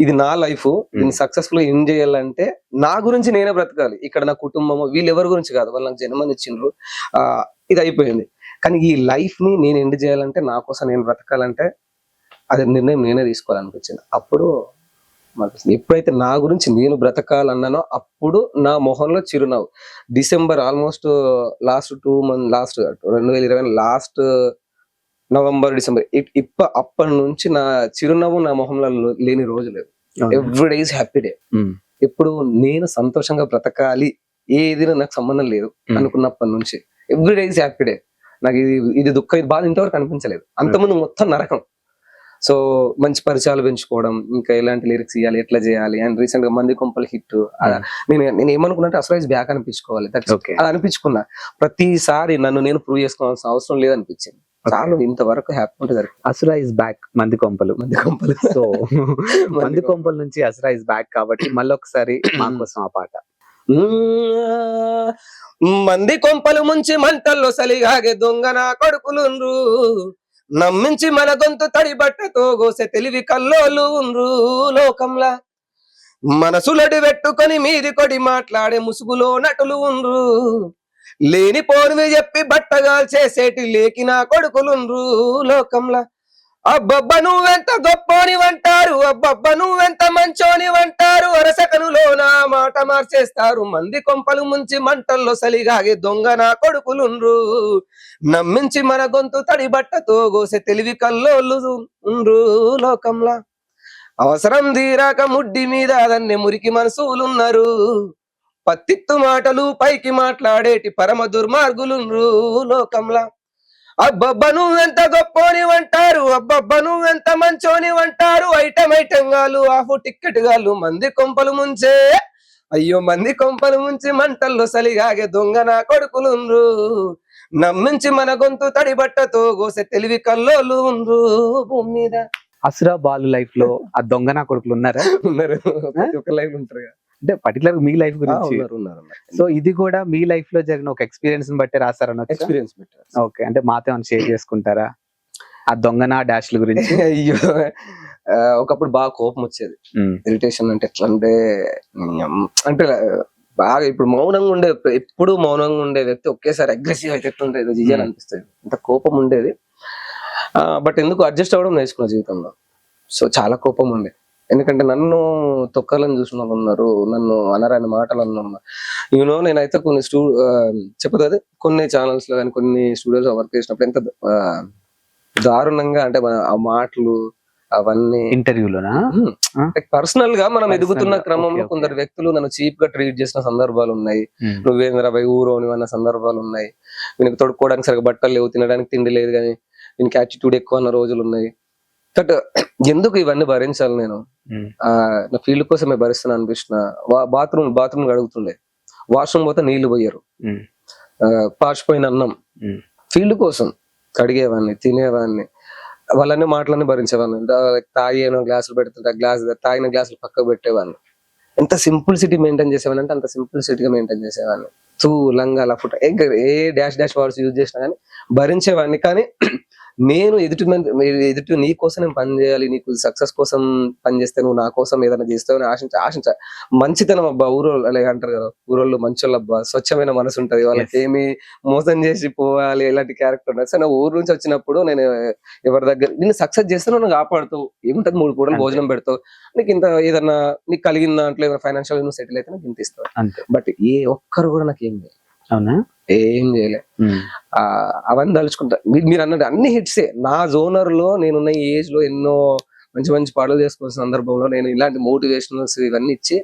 ఇది నా లైఫ్, దీన్ని సక్సెస్ఫుల్ గా ఎంజాయ్ చేయాలంటే నా గురించి నేనే బ్రతకాలి. ఇక్కడ నా కుటుంబం వీళ్ళు ఎవరి గురించి కాదు, వాళ్ళు నాకు జన్మనిచ్చిండ్రు, ఇది అయిపోయింది. కానీ ఈ లైఫ్ ని నేను ఎండ్ చేయాలంటే, నా కోసం నేను బ్రతకాలంటే, అది నిర్ణయం నేనే తీసుకోవాలనిపించింది. అప్పుడు ఎప్పుడైతే నా గురించి నేను బ్రతకాలన్నానో అప్పుడు నా మొహంలో చిరునవ్వు. December almost last 2 months, last 2020 last November December అప్పటి నుంచి నా చిరునవ్వు నా మొహంలో లేని రోజు లేదు. Every day is happy day. ఎప్పుడు నేను సంతోషంగా బ్రతకాలి, ఏది నాకు సంబంధం లేదు అనుకున్నప్పటి నుంచి every day is happy day. నాకు ఇది దుఃఖం, ఇది బాధ ఇంతవరకు అనిపించలేదు. అంతకుముందు మొత్తం నరకం. సో మంచి పరిచయాలు పెంచుకోవడం, ఇంకా ఎలాంటి లిరిక్స్ ఇవ్వాలి, ఎట్లా చేయాలి, అండ్ రీసెంట్ గా మంది కొంపల హిట్. నేను ఏమనుకున్నా అసలు బ్యాక్ అనిపించుకోవాలి, అది అనిపించుకున్నా. ప్రతిసారి నన్ను నేను ప్రూవ్ చేసుకోవాల్సిన అవసరం లేదనిపించింది. చాలు, ఇంతవరకు హ్యాపీ ఉంటుంది. అసురా ఇస్ బ్యాక్, మంది కొంపలు. సో మంది కొంపల నుంచి అసురా ఇస్ బ్యాక్ కాబట్టి మళ్ళొకసారి మా కోసం ఆ పాట. మంది కొంపలు ముంచి మంటల్లో సలిగాగే దొంగ నా కొడుకులుండ్రు, నమ్మించి మన గొంతు తడి బట్టతో గోసె తెలివి కల్లోలు ఉండ్రు లోకంలా, మనసులడి పెట్టుకొని మీది కొడి మాట్లాడే ముసుగులో నటులు ఉండ్రు, లేని పోరువి చెప్పి బట్టగా చేసేటి లేకిన కొడుకులుండ్రు లోకంలా. అబ్బబ్బ నువ్వెంత గొప్పోని వంటారు, అబ్బబ్బ నువ్వెంత మంచోని వంటారు, అరసకనులో నా మాట మార్చేస్తారు, మంది కొంపలు ముంచి మంటల్లో సలిగాగే దొంగ నా కొడుకులుండ్రు, నమ్మించి మన గొంతు తడి బట్టతో గోసె తెలివి కల్లోళ్ళు ఉండ్రు లోకంలా. అవసరం తీరాక ముడ్డి మీద దన్నే మురికి మనసులున్నారు, పత్తిత్తు మాటలు పైకి మాట్లాడేటి పరమ దుర్మార్గులుండ్రు లోకంలా. అబ్బబ్బ నువ్వెంత గొప్పోని వంటారు, అబ్బబ్బ నువ్వెంత మంచోని వంటారు, ఐటం గాలు ఆఫ్ టిక్కెట్ గాలు, మంది కొంపలు ముంచే అయ్యో మంది కొంపలు ముంచి మంటల్లో సలిగాగే దొంగ నా కొడుకులుండ్రు, నమ్మించి మన గొంతు తడి బట్టతో గోసె తెలివి కల్లోలు ఉండ్రు భూమి మీద. అసురా బాలు లైఫ్ లో ఆ దొంగ నా కొడుకులు ఉన్నారా? ఉన్నారు, ప్రతి ఒక్క లైఫ్ ఉంటారు కదా. అంటే పర్టికులర్ మీ లైఫ్ గురించి. ఉన్నారు. సో ఇది కూడా మీ లైఫ్ లో జరిగిన ఒక ఎక్స్పీరియన్స్ బట్టి రాస్తారన్న ఎక్స్పీరియన్స్ పెట్టారు. ఓకే, అంటే మాతో ఏమైనా షేర్ చేసుకుంటారా ఆ దొంగన డాష్ల గురించి? అయ్యో, ఒకప్పుడు బాగా కోపం వచ్చేది, ఇరిటేషన్ అంటే ఎట్లా అంటే బాగా ఇప్పుడు మౌనంగా ఉండే, ఎప్పుడు మౌనంగా ఉండే వ్యక్తి ఒకేసారి అగ్రెసివ్ అయితే ఎట్లుంటే ఏదో చేయాలి అనిపిస్తుంది, అంత కోపం ఉండేది. బట్ ఎందుకు అడ్జస్ట్ అవ్వడం నేర్చుకున్న జీవితంలో. సో చాలా కోపం ఉండే, ఎందుకంటే నన్ను తొక్కాలని చూసిన వాళ్ళు ఉన్నారు, నన్ను అనరాని మాటలు అన్న యూనో. నేనైతే కొన్ని చెప్పదు కొన్ని ఛానల్స్ లో కానీ కొన్ని స్టూడియోస్ వర్క్ చేసినప్పుడు ఎంత దారుణంగా అంటే ఆ మాటలు అవన్నీ ఇంటర్వ్యూలోనా పర్సనల్ గా మనం Personal ఎదుగుతున్న గా, క్రమంలో okay, కొందరు వ్యక్తులు నన్ను చీప్ గా ట్రీట్ చేసిన సందర్భాలు ఉన్నాయి. నువ్వేంద్ర భయ్ ఊరోని అన్న సందర్భాలు ఉన్నాయి. వీనికి తొడుక్కోవడానికి సరిగ్గా బట్టలు లేవు, తినడానికి తిండి లేదు, కానీ వీనికి యాటిట్యూడ్ ఎక్కువ అన్న రోజులు ఉన్నాయి. బట్ ఎందుకు ఇవన్నీ భరించాలి నేను? నా ఫీల్డ్ కోసమే భరిస్తున్నా అనిపిస్తున్నా. బాత్రూమ్ అడుగుతుండే, వాష్రూమ్ పోతే నీళ్లు పోయారు, పాచిపోయిన అన్నం ఫీల్డ్ కోసం కడిగేవాడిని, తినేవాడిని, వాళ్ళని మాటలన్నీ భరించేవాడిని. తాగిన గ్లాసులు పెడుతుంటే తాగిన గ్లాసులు పక్కకు పెట్టేవాడిని. ఎంత సింపుల్సిటీ మెయింటైన్ చేసేవాడిని అంటే అంత సింపుల్సిటీగా మెయింటైన్ చేసేవాడిని. లంగా ఫుట్ ఏ డాష్ వర్డ్స్ యూజ్ చేసినా కానీ భరించేవాడిని. కానీ నేను ఎదుటి నీ కోసం నేను పని చేయాలి, నీకు సక్సెస్ కోసం పని చేస్తే నువ్వు నా కోసం ఏదైనా చేస్తావు అని ఆశించ మంచితనం అబ్బా. ఊరోళ్ళు అలాగే అంటారు కదా, ఊరోళ్ళు మంచోళ్ళు అబ్బా, స్వచ్ఛమైన మనసు ఉంటది, వాళ్ళకి ఏమి మోసం చేసి పోవాలి ఇలాంటి క్యారెక్టర్ ఉన్నది. సో నా ఊరు నుంచి వచ్చినప్పుడు నేను ఎవరి దగ్గర నిన్ను సక్సెస్ చేస్తే నువ్వు కాపాడుతావు, ఏముంటది 3 పూటలు భోజనం పెడతావు, నీకు ఇంత ఏదన్నా నీకు కలిగిన దాంట్లో ఏదైనా ఫైనాన్షియల్ నువ్వు సెటిల్ అయితే నాకు ఇంత ఇస్తావు. బట్ ఏ ఒక్కరు కూడా నాకు ఏం చేయలేదు, అవునా, ఏం చేయలే. అవన్నీ తలుచుకుంటా. మీరు అన్నట్టు అన్ని హిట్సే. నా జోనర్ లో నేనున్న ఈ ఏజ్ లో ఎన్నో మంచి మంచి పాటలు చేసుకోవాల్సిన సందర్భంలో నేను ఇలాంటి మోటివేషనల్స్ ఇవన్నీ ఇచ్చి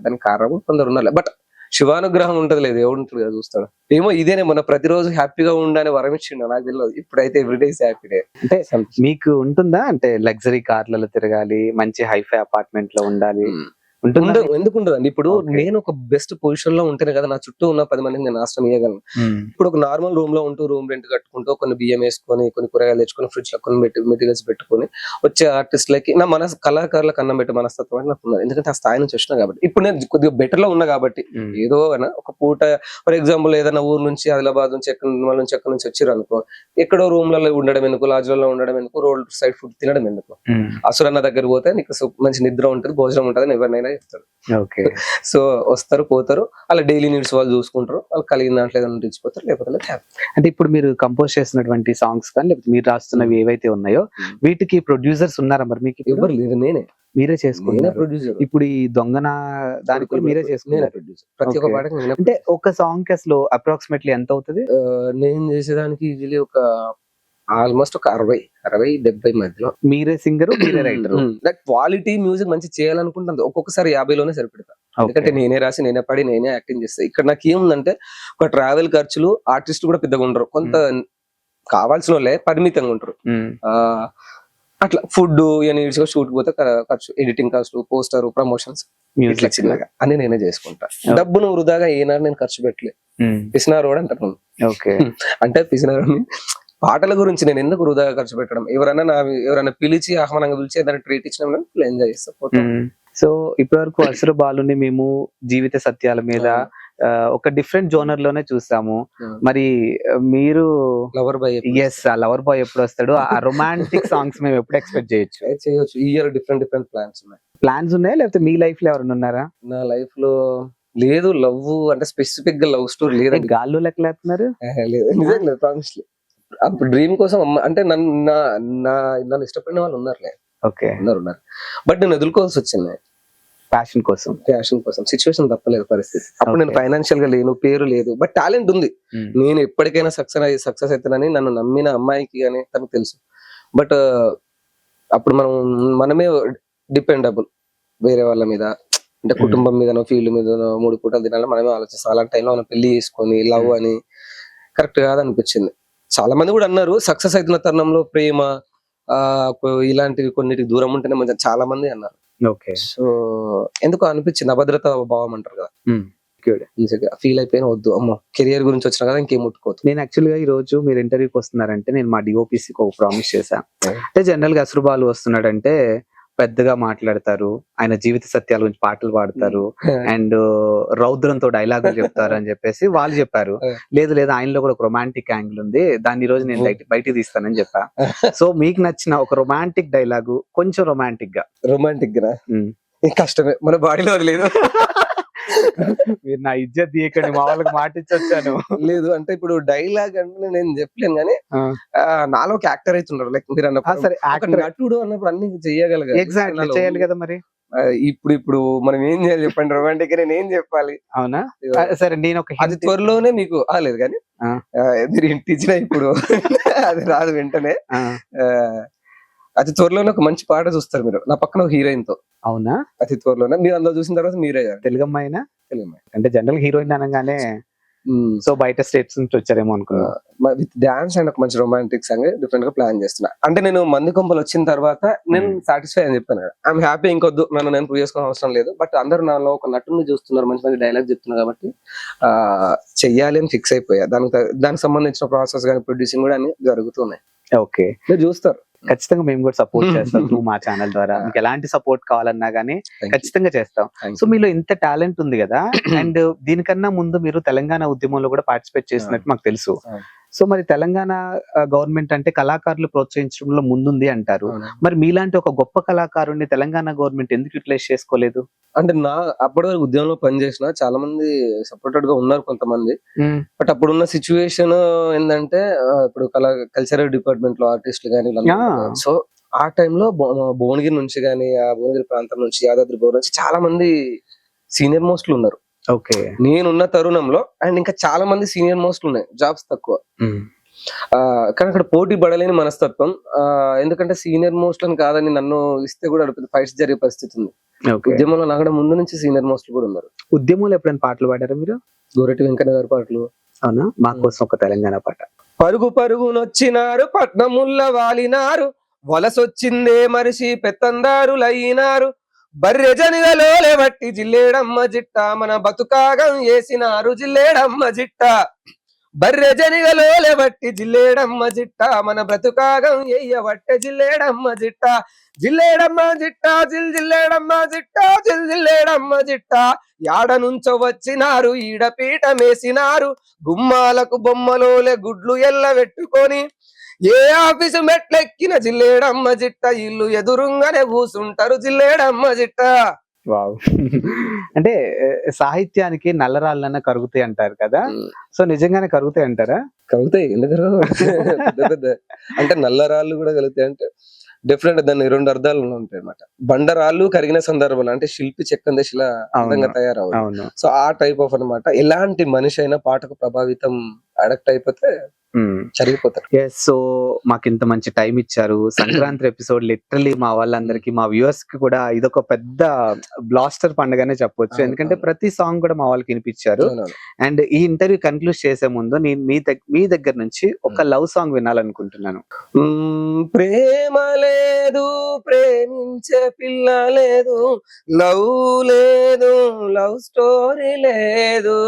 దానికి కారణం కొందరు ఉన్నారు. బట్ శివానుగ్రహం ఉంటది లేదు, ఎవడు ఉంటుంది కదా చూస్తాడు. ఏమో ఇదేనే మన ప్రతిరోజు హ్యాపీగా ఉండాలని వరం ఇచ్చిండు, నాకు తెలియదు. ఇప్పుడైతే ఎవ్రీడే ఇస్ హ్యాపీ డే. అంటే మీకు ఉంటుందా అంటే లగ్జరీ కార్లలో తిరగాలి, మంచి హైఫై అపార్ట్మెంట్ లో ఉండాలి? ఎందుకు ఉండదండి? ఇప్పుడు నేను ఒక బెస్ట్ పొజిషన్ లో ఉంటేనే కదా నా చుట్టూ ఉన్న 10 మందికి నేను ఆశ్రయం ఇవ్వగలను. ఇప్పుడు ఒక నార్మల్ రూమ్ లో ఉంటూ రూమ్ రెంట్ కట్టుకుంటూ కొన్ని బియ్యం వేసుకొని కొన్ని కూరగాయలు తెచ్చుకొని ఫ్రిడ్జ్ లో కొన్ని మెటీరియల్స్ పెట్టుకొని వచ్చే ఆర్టిస్టులకి నా కళాకారులకు అన్నం పెట్టే మనస్తత్వం అంటే నాకు ఉన్నది. ఎందుకంటే ఆ స్థాయి నుంచి వచ్చినా కాబట్టి. ఇప్పుడు నేను కొద్దిగా బెటర్ లో ఉన్నా కాబట్టి ఏదో ఒక పూట ఫర్ ఎగ్జాంపుల్ ఏదైనా ఊరు నుంచి ఆదిలాబాద్ నుంచి ఎక్కడి నుంచి వచ్చారు అనుకో, ఎక్కడో రూమ్లలో ఉండడం ఎందుకు, లాడ్జ్లలో ఉండడం ఎందుకు, రోడ్ సైడ్ ఫుడ్ తినడం ఎందుకు? అసురన్న దగ్గర పోతే నీకు మంచి నిద్ర ఉంటుంది, భోజనం ఉంటుంది, ఎవరినైనా చెప్తారు. ఓకే, సో వస్తారు పోతారు, అలా డైలీ నీడ్స్ వాళ్ళు చూసుకుంటారు, వాళ్ళు కలిగిన దాంట్లో ఏదైనా ఇచ్చిపోతారు, లేకపోతే అంటే ఇప్పుడు మీరు కంపోజ్ చేసినటువంటి సాంగ్స్ కానీ లేకపోతే మీరు రాస్తున్నవి ఏవైతే ఉన్నాయో వీటికి ప్రొడ్యూసర్స్ ఉన్నారా మరి? మీకు ఎవరు లేరు, మీరే చేసుకున్నారు ప్రొడ్యూసర్. ఇప్పుడు ఈ దొంగన దానికి కూడా మీరే చేసుకున్నారు ప్రొడ్యూసర్. ప్రతి ఒక్క పాటకి అంటే ఒక సాంగ్ కి అసలు అప్రాక్సిమేట్లీ ఎంత అవుతుంది? నేను చేసేదానికి ఈజీలీ ఒక ఆల్మోస్ట్ ఒక 60-70 మధ్యలో. మీరే సింగర్, మీరే రైటర్. లైక్ క్వాలిటీ మ్యూజిక్ మంచి చేయాలనుకుంటాను, ఒక్కొక్కసారి 50లోనే సరిపెడతా. ఎందుకంటే నేనే రాసి, నేనే పాడి, నేనే యాక్టింగ్ చేస్తా. ఇక్కడ నాకు ఏముందంటే ఒక ట్రావెల్ ఖర్చులు, ఆర్టిస్ట్ కూడా పెద్దగా ఉండరు, కొంత కావాల్సిన వాళ్ళే పరిమితంగా ఉంటారు. అట్లా ఫుడ్ నీడ్స్ గా షూట్ పోతే ఖర్చు, ఎడిటింగ్ కాస్ట్, పోస్టర్, ప్రమోషన్స్ ఇట్లా చిన్నగా అన్ని నేనే చేసుకుంటా. డబ్బును వృధాగా ఏనాడు నేను ఖర్చు పెట్టలే. పిసినారోడ్ అంటారు. ఓకే, అంటే పిసినారోడ్ని పాటల గురించి నేను ఎందుకు వృధాగా ఖర్చు పెట్టడం? ఎవరైనా పిలిచి ఆహ్వానంగా పిలిచి ఏదైనా ట్రీట్ ఇచ్చిన ఎంజాయ్ చేస్తా. సో ఇప్పటి వరకు అసుర బాలుని మేము జీవిత సత్యాల మీద ఒక డిఫరెంట్ జోనర్ లోనే చూసాము. మరి మీరు లవర్ బాయ్, ఆ లవర్ బాయ్ ఎప్పుడు వస్తాడు? ఆ రొమాంటిక్ సాంగ్స్ మేము ఎప్పుడు ఎక్స్పెక్ట్ చేయొచ్చు? ఈ ఇయర్ డిఫరెంట్ ప్లాన్స్ ఉన్నాయా లేకపోతే మీ లైఫ్ లో ఎవరైనా ఉన్నారా? నా లైఫ్ లో లేదు, లవ్ అంటే స్పెసిఫిక్ గా లవ్ స్టోరీ లేదు. గాల్లో లెక్కలేస్తున్నారు? లేదు, నిజంగా ప్రామిస్లీ. అప్పుడు డ్రీమ్ కోసం అంటే నన్ను ఇష్టపడిన వాళ్ళు ఉన్నారులే. ఓకే, ఉన్నారు. బట్ నేను వదులుకోవాల్సి వచ్చింది ప్యాషన్ కోసం. సిచ్యువేషన్ తప్పలేదు, పరిస్థితి. అప్పుడు నేను ఫైనాన్షియల్ గా లేను, పేరు లేదు, బట్ టాలెంట్ ఉంది. నేను ఎప్పటికైనా సక్సెస్ అవుతానని నన్ను నమ్మిన అమ్మాయికి కానీ తనకు తెలుసు. బట్ అప్పుడు మనమే డిపెండబుల్ వేరే వాళ్ళ మీద, అంటే కుటుంబం మీదనో ఫీల్డ్ మీదనో 3 పూటలు తినాలని మనమే ఆలోచిస్తాం. అలాంటి టైంలో మనం పెళ్లి చేసుకొని లవ్ అని కరెక్ట్ కాదనిపించింది. చాలా మంది కూడా అన్నారు సక్సెస్ అవుతున్న తరుణంలో ప్రేమ ఇలాంటివి కొన్నిటికి దూరం ఉంటేనే మంచిగా, చాలా మంది అన్నారు. ఓకే, సో ఎందుకు అనిపించింది, అభద్రత భావం అంటారు కదా. Good. మంచిగా ఫీల్ అయిపోయిన వద్దు అమ్మో కెరియర్ గురించి వచ్చినా కదా ఇంకేం ముట్టుకోవద్దు. నేను యాక్చువల్ గా ఈ రోజు మీరు ఇంటర్వ్యూకి వస్తున్నారంటే నేను మా డిఓపిసికి ఒక ప్రామిస్ చేశాను. అంటే జనరల్ గా అశ్రుబాలు వస్తున్నాడంటే పెద్దగా మాట్లాడతారు, ఆయన జీవిత సత్యాల గురించి పాటలు పాడతారు, అండ్ రౌద్రంతో డైలాగులు చెప్తారు అని చెప్పేసి వాళ్ళు చెప్పారు. లేదు లేదు, ఆయనలో కూడా ఒక రొమాంటిక్ యాంగిల్ ఉంది, దాన్ని ఈ రోజు నేను బయటికి తీస్తానని చెప్పా. సో మీకు నచ్చిన ఒక రొమాంటిక్ డైలాగు, కొంచెం రొమాంటిక్ గా. రొమాంటిక్ గా కష్టమే, మన బాడీలో లేదు. మీరు నా ఇజ్జత్ తీయకండి, మా వాళ్ళకి మాట ఇచ్చొచ్చాను. లేదు అంటే ఇప్పుడు డైలాగ్ అంటే నేను చెప్పలేను కానీ నాలో ఒక యాక్టర్ అయితే ఉన్నారు. లైక్ మీరు సరే, అన్నప్పుడు నటుడు అన్నప్పుడు అన్ని చెయ్యగలగాలి. ఎగ్జాక్ట్లీ చేయాలి కదా మరి. ఇప్పుడు మనం ఏం చేయాలి చెప్పండి, రొమాంటిక్ నేను ఏం చెప్పాలి? అవునా, సరే నేను ఒక అది త్వరలోనే మీకు లేదు కానీ మీరు ఇంటిచ్చిన ఇప్పుడు అది రాదు వెంటనే. అతి త్వరలోనే ఒక మంచి పాట చూస్తారు మీరు నా పక్కన ఒక హీరోయిన్ తో. అవునా, అతి త్వరలోనే మీరు అందులో చూసిన తర్వాత మీరే తెలుగు అమ్మాయినా? తెలుగు అమ్మాయి అంటే జనరల్ హీరోయిన్ అనగానే సో బయట స్టేట్స్ నుంచి వచ్చారేమో అనుకున్నా. విత్ డాన్స్ అండ్ ఒక మంచి రొమాంటిక్ సాంగ్ డిఫరెంట్ గా ప్లాన్ చేస్తున్నా. అంటే నేను మంది కొంపలు వచ్చిన తర్వాత నేను సాటిస్ఫై అని చెప్పాను. ఐఎమ్ హ్యాపీ, ఇంకొద్దు నన్ను నేను ప్రూవ్ చేసుకోవడం అవసరం లేదు. బట్ అందరూ నాలో ఒక నటుని చూస్తున్నారు, మంచి మంచి డైలాగ్ చెప్తున్నారు కాబట్టి చెయ్యాలి అని ఫిక్స్ అయిపోయా. దానికి సంబంధించిన ప్రాసెస్ కానీ ప్రొడ్యూసింగ్ కూడా అన్ని జరుగుతున్నాయి. ఓకే, మీరు చూస్తారు. ఖచ్చితంగా మేము కూడా సపోర్ట్ చేస్తాం త్రూ మా ఛానల్ ద్వారా. మీకు ఎలాంటి సపోర్ట్ కావాలన్నా గానీ ఖచ్చితంగా చేస్తాం. సో మీలో ఇంత టాలెంట్ ఉంది కదా, అండ్ దీనికన్నా ముందు మీరు తెలంగాణ ఉద్యమంలో కూడా పార్టిసిపేట్ చేసినట్టు మాకు తెలుసు. సో మరి తెలంగాణ గవర్నమెంట్ అంటే కళాకారులు ప్రోత్సహించడంలో ముందుంది అంటారు. మరి మీలాంటి ఒక గొప్ప కళాకారుడిని తెలంగాణ గవర్నమెంట్ ఎందుకు యూటిలైజ్ చేసుకోలేదు? అంటే అప్పటి వరకు ఉద్యమంలో పనిచేసిన చాలా మంది సపోర్టెడ్ గా ఉన్నారు కొంతమంది. బట్ అప్పుడున్న సిచ్యువేషన్ ఏంటంటే ఇప్పుడు కల్చరల్ డిపార్ట్మెంట్ లో ఆర్టిస్టులు కానీ, సో ఆ టైంలో భువనగిరి నుంచి కానీ, ఆ భువనగిరి ప్రాంతం నుంచి, యాదాద్రి భువన్ నుంచి చాలా మంది సీనియర్ మోస్ట్లు ఉన్నారు. ఓకే, నేనున్న తరుణంలో అండ్ ఇంకా చాలా మంది సీనియర్ మోస్ట్లు ఉన్నాయి, జాబ్స్ తక్కువ. కానీ అక్కడ పోటీ పడలేని మనస్తత్వం. ఎందుకంటే సీనియర్ మోస్ట్ అని కాదని నన్ను ఇస్తే కూడా ఫైట్స్ జరిగే పరిస్థితి ఉంది. ఉద్యమంలో నాకు ముందు నుంచి సీనియర్ మోస్ట్ కూడా ఉన్నారు. ఉద్యమంలో ఎప్పుడైనా పాటలు పాడారా మీరు? గోరెటి వెంకన్న గారి పాటలు. అవునా, మా కోసం ఒక తెలంగాణ పాట. పరుగు పరుగునొచ్చినారు, పట్నముల్ల వాలినారు, వలసొచ్చిందే మరిసి పెత్తందారులైనారు, బర్రె జనిగలో లేవట్టి జిల్లేడమ్మ జిట్ట, మన బతుకాగం వేసినారు జిల్లేడమ్మ జిట్ట. బర్రె జనిగలో లేవట్టి జిల్లేడమ్మ జిట్ట, మన బ్రతుకాగం ఎయ్యవట్టె జిల్లేడమ్మ జిట్ట. జిల్లేడమ్మ జిట్ట జిల్లేడమ్మ జిట్ట జిల్లేడమ్మ జిట్ట, యాడ నుంచో వచ్చినారు ఈడ పీట మేసినారు, గుమ్మాలకు బొమ్మలోలే గుడ్లు ఎల్ల పెట్టుకొని, ఏ ఆఫీసు మెట్లెక్కిన జిల్లేడమ్మ జిట్ట, ఇల్లు ఎదురుంగానే కూసుంటారు జిల్లేడమ్మ జిట్ట. వావ్, అంటే సాహిత్యానికి నల్లరాళ్ళన్నా కరుగుతాయి అంటారు కదా, సో నిజంగానే కరుగుతాయి అంటారా? కరుగుతాయి, ఎందుకు అంటే నల్లరాళ్ళు కూడా కలుగుతాయి అంటే డిఫరెంట్, దాన్ని రెండు అర్థాలు ఉంటాయి అన్నమాట. బండరాళ్ళు కరిగిన సందర్భంలో అంటే శిల్పి చెక్కందే శిలా అందంగా తయారవుతుంది. సో ఆ టైప్ ఆఫ్ అన్నమాట. ఎలాంటి మనిషి అయినా పాటకు ప్రభావితం అడక్ట్ అయిపోతే చరిగిపోతారు. సో మాకు ఇంత మంచి టైం ఇచ్చారు. సంక్రాంతి ఎపిసోడ్ లిటరలీ మా వాళ్ళందరికి, మా వ్యూవర్స్ కి కూడా ఇదొక పెద్ద బ్లాస్టర్ పండుగనే చెప్పొచ్చు. ఎందుకంటే ప్రతి సాంగ్ కూడా మా వాళ్ళకి వినిపించారు. అండ్ ఈ ఇంటర్వ్యూ కన్క్లూడ్ చేసే ముందు నేను మీ దగ్గర నుంచి ఒక లవ్ సాంగ్ వినాలనుకుంటున్నాను. ప్రేమ లేదు, ప్రేమించే పిల్ల లేదు, లవ్ లేదు, లవ్ స్టోరీ లేదు,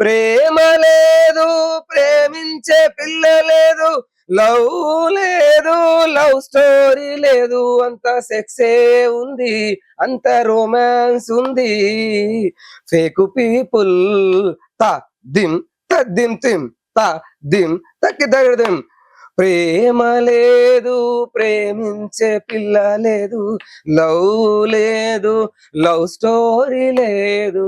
ప్రేమ లేదు, ప్రేమించే పిల్ల లేదు, లవ్ లేదు, లవ్ స్టోరీ లేదు, అంత సెక్సే ఉంది, అంత రొమాన్స్ ఉంది, ఫేక్ పీపుల్ తా దిమ్ తద్దిం తిమ్ తా దిమ్ తక్కి దగ్గర. ప్రేమ లేదు, ప్రేమించే పిల్ల లేదు, లవ్ లేదు, లవ్ స్టోరీ లేదు.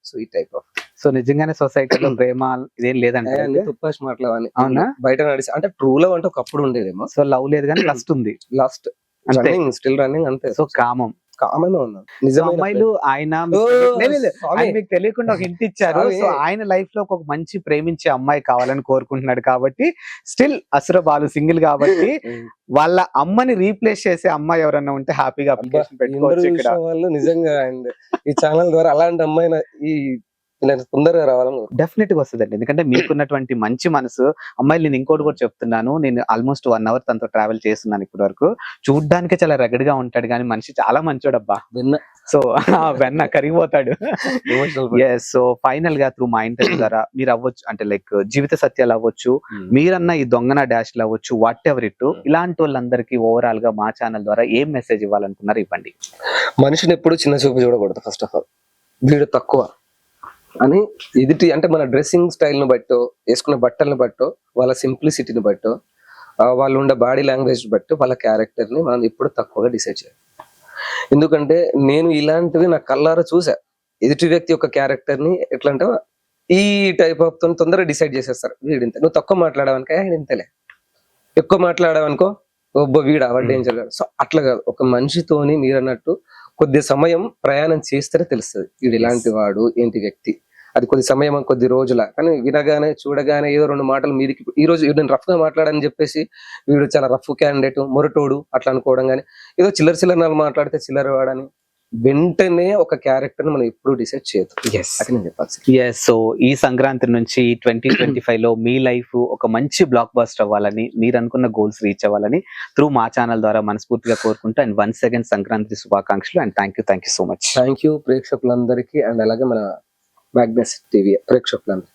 సో ఈ టైప్ ఆఫ్. సో నిజంగానే సొసైటీలో ప్రేమ ఇదేం లేదంటే తుప్పాష్ మాటలు అని. అవునా, బయట నడిచి అంటే ట్రూ లవ్ అంటే ఒకప్పుడు ఉండేదేమో. సో లవ్ లేదు కానీ లస్ట్ ఉంది, లాస్ట్ స్టిల్ రన్నింగ్ అంతే. సో కామం కామన్ ఉన్నాను. అమ్మాయిలు ఆయన మీకు తెలియకుండా ఒక హింట్ ఇచ్చారు. సో ఆయన లైఫ్ లో ఒక మంచి ప్రేమించే అమ్మాయి కావాలని కోరుకుంటున్నాడు కాబట్టి స్టిల్ అసుర బాలు సింగిల్ కాబట్టి వాళ్ళ అమ్మని రీప్లేస్ చేసే అమ్మాయి ఎవరన్నా ఉంటే హ్యాపీగా అప్లికేషన్ పెట్టుకోవచ్చు ఇక్కడ. వాళ్ళు నిజంగా అండ్ ఈ ఛానల్ ద్వారా అలాంటి అమ్మాయి ఈ ఇలా తొందరగా రావాలని డెఫినెట్ గా వస్తుందండి. ఎందుకంటే మీకున్నటువంటి మంచి మనసు, అమ్మాయిలు నేను ఇంకోటి కూడా చెప్తున్నాను. నేను ఆల్మోస్ట్ 1 అవర్ తనతో ట్రావెల్ చేస్తున్నాను ఇప్పటి వరకు. చూడ్డానికే చాలా రగడ్ గా ఉంటాడు కానీ మనిషి చాలా మంచోడబ్బా. విన్న సో వెన్న కరిగిపోతాడు. Emotional yes. సో ఫైనల్ గా త్రూ మా ఇంటర్వ్యూ ద్వారా మీరు అవ్వచ్చు అంటే లైక్ జీవిత సత్యాలు అవ్వచ్చు, మీరన్న ఈ దొంగన డాష్లు అవ్వచ్చు, వాట్ ఎవర్ ఇట్, ఇలాంటి వాళ్ళందరికీ ఓవరాల్ గా మా ఛానల్ ద్వారా ఏం మెసేజ్ ఇవ్వాలనుకున్నారు ఇవ్వండి. మనిషిని ఎప్పుడు చిన్న చూపు చూడకూడదు. ఫస్ట్ ఆఫ్ ఆల్ వీడు తక్కువ అని ఎదుటి అంటే మన డ్రెస్సింగ్ స్టైల్ ను బట్టో, వేసుకున్న బట్టలను బట్టో, వాళ్ళ సింప్లిసిటీని బట్టో, వాళ్ళు ఉండే బాడీ లాంగ్వేజ్ బట్టి వాళ్ళ క్యారెక్టర్ ని మనం ఎప్పుడు తక్కువగా డిసైడ్ చేయాలి. ఎందుకంటే నేను ఇలాంటివి నా కళ్ళారా చూసా. ఎదుటి వ్యక్తి యొక్క క్యారెక్టర్ ని ఎట్లా అంటే ఈ టైప్ ఆఫ్ తొందరగా డిసైడ్ చేసేస్తారు. వీడు ఇంత, నువ్వు తక్కువ మాట్లాడావనుకో ఆయన ఇంతలే, ఎక్కువ మాట్లాడావనుకో ఒబ్బో వీడు అవర్ డేంజర్ గాడు. సో అట్లా కాదు, ఒక మనిషితోని మీరు అన్నట్టు కొద్ది సమయం ప్రయాణం చేస్తేనే తెలుస్తుంది వీడు ఇలాంటి వాడు ఏంటి వ్యక్తి. అది కొద్ది సమయం, కొద్ది రోజుల, కానీ వినగానే చూడగానే ఏదో 2 మాటలు మీదికి ఈ రోజు నేను రఫ్ గా మాట్లాడని చెప్పేసి వీడు చాలా రఫ్ క్యాండిడేట్, మొరటోడు అట్లా అనుకోవడం, కానీ ఏదో చిల్లర నాలుగు మాట్లాడితే చిల్లర వాడని వెంటనే ఒక క్యారెక్టర్ మనం ఎప్పుడు డిసైడ్ చేయదు. అది నేను చెప్పాల్సి. ఎస్. సో ఈ సంక్రాంతి నుంచి 2025 లో మీ లైఫ్ ఒక మంచి బ్లాక్ బస్టర్ అవ్వాలని, మీరు అనుకున్న గోల్స్ రీచ్ అవ్వాలని త్రూ మా ఛానల్ ద్వారా మనస్ఫూర్తిగా కోరుకుంటూ, అండ్ వన్స్ అగైన్ సంక్రాంతి శుభాకాంక్షలు and thank you so much. Thank you ప్రేక్షకులందరికీ, అండ్ అలాగే మన మ్యాగ్నస్ టీవీ ప్రేక్షకులందరికీ.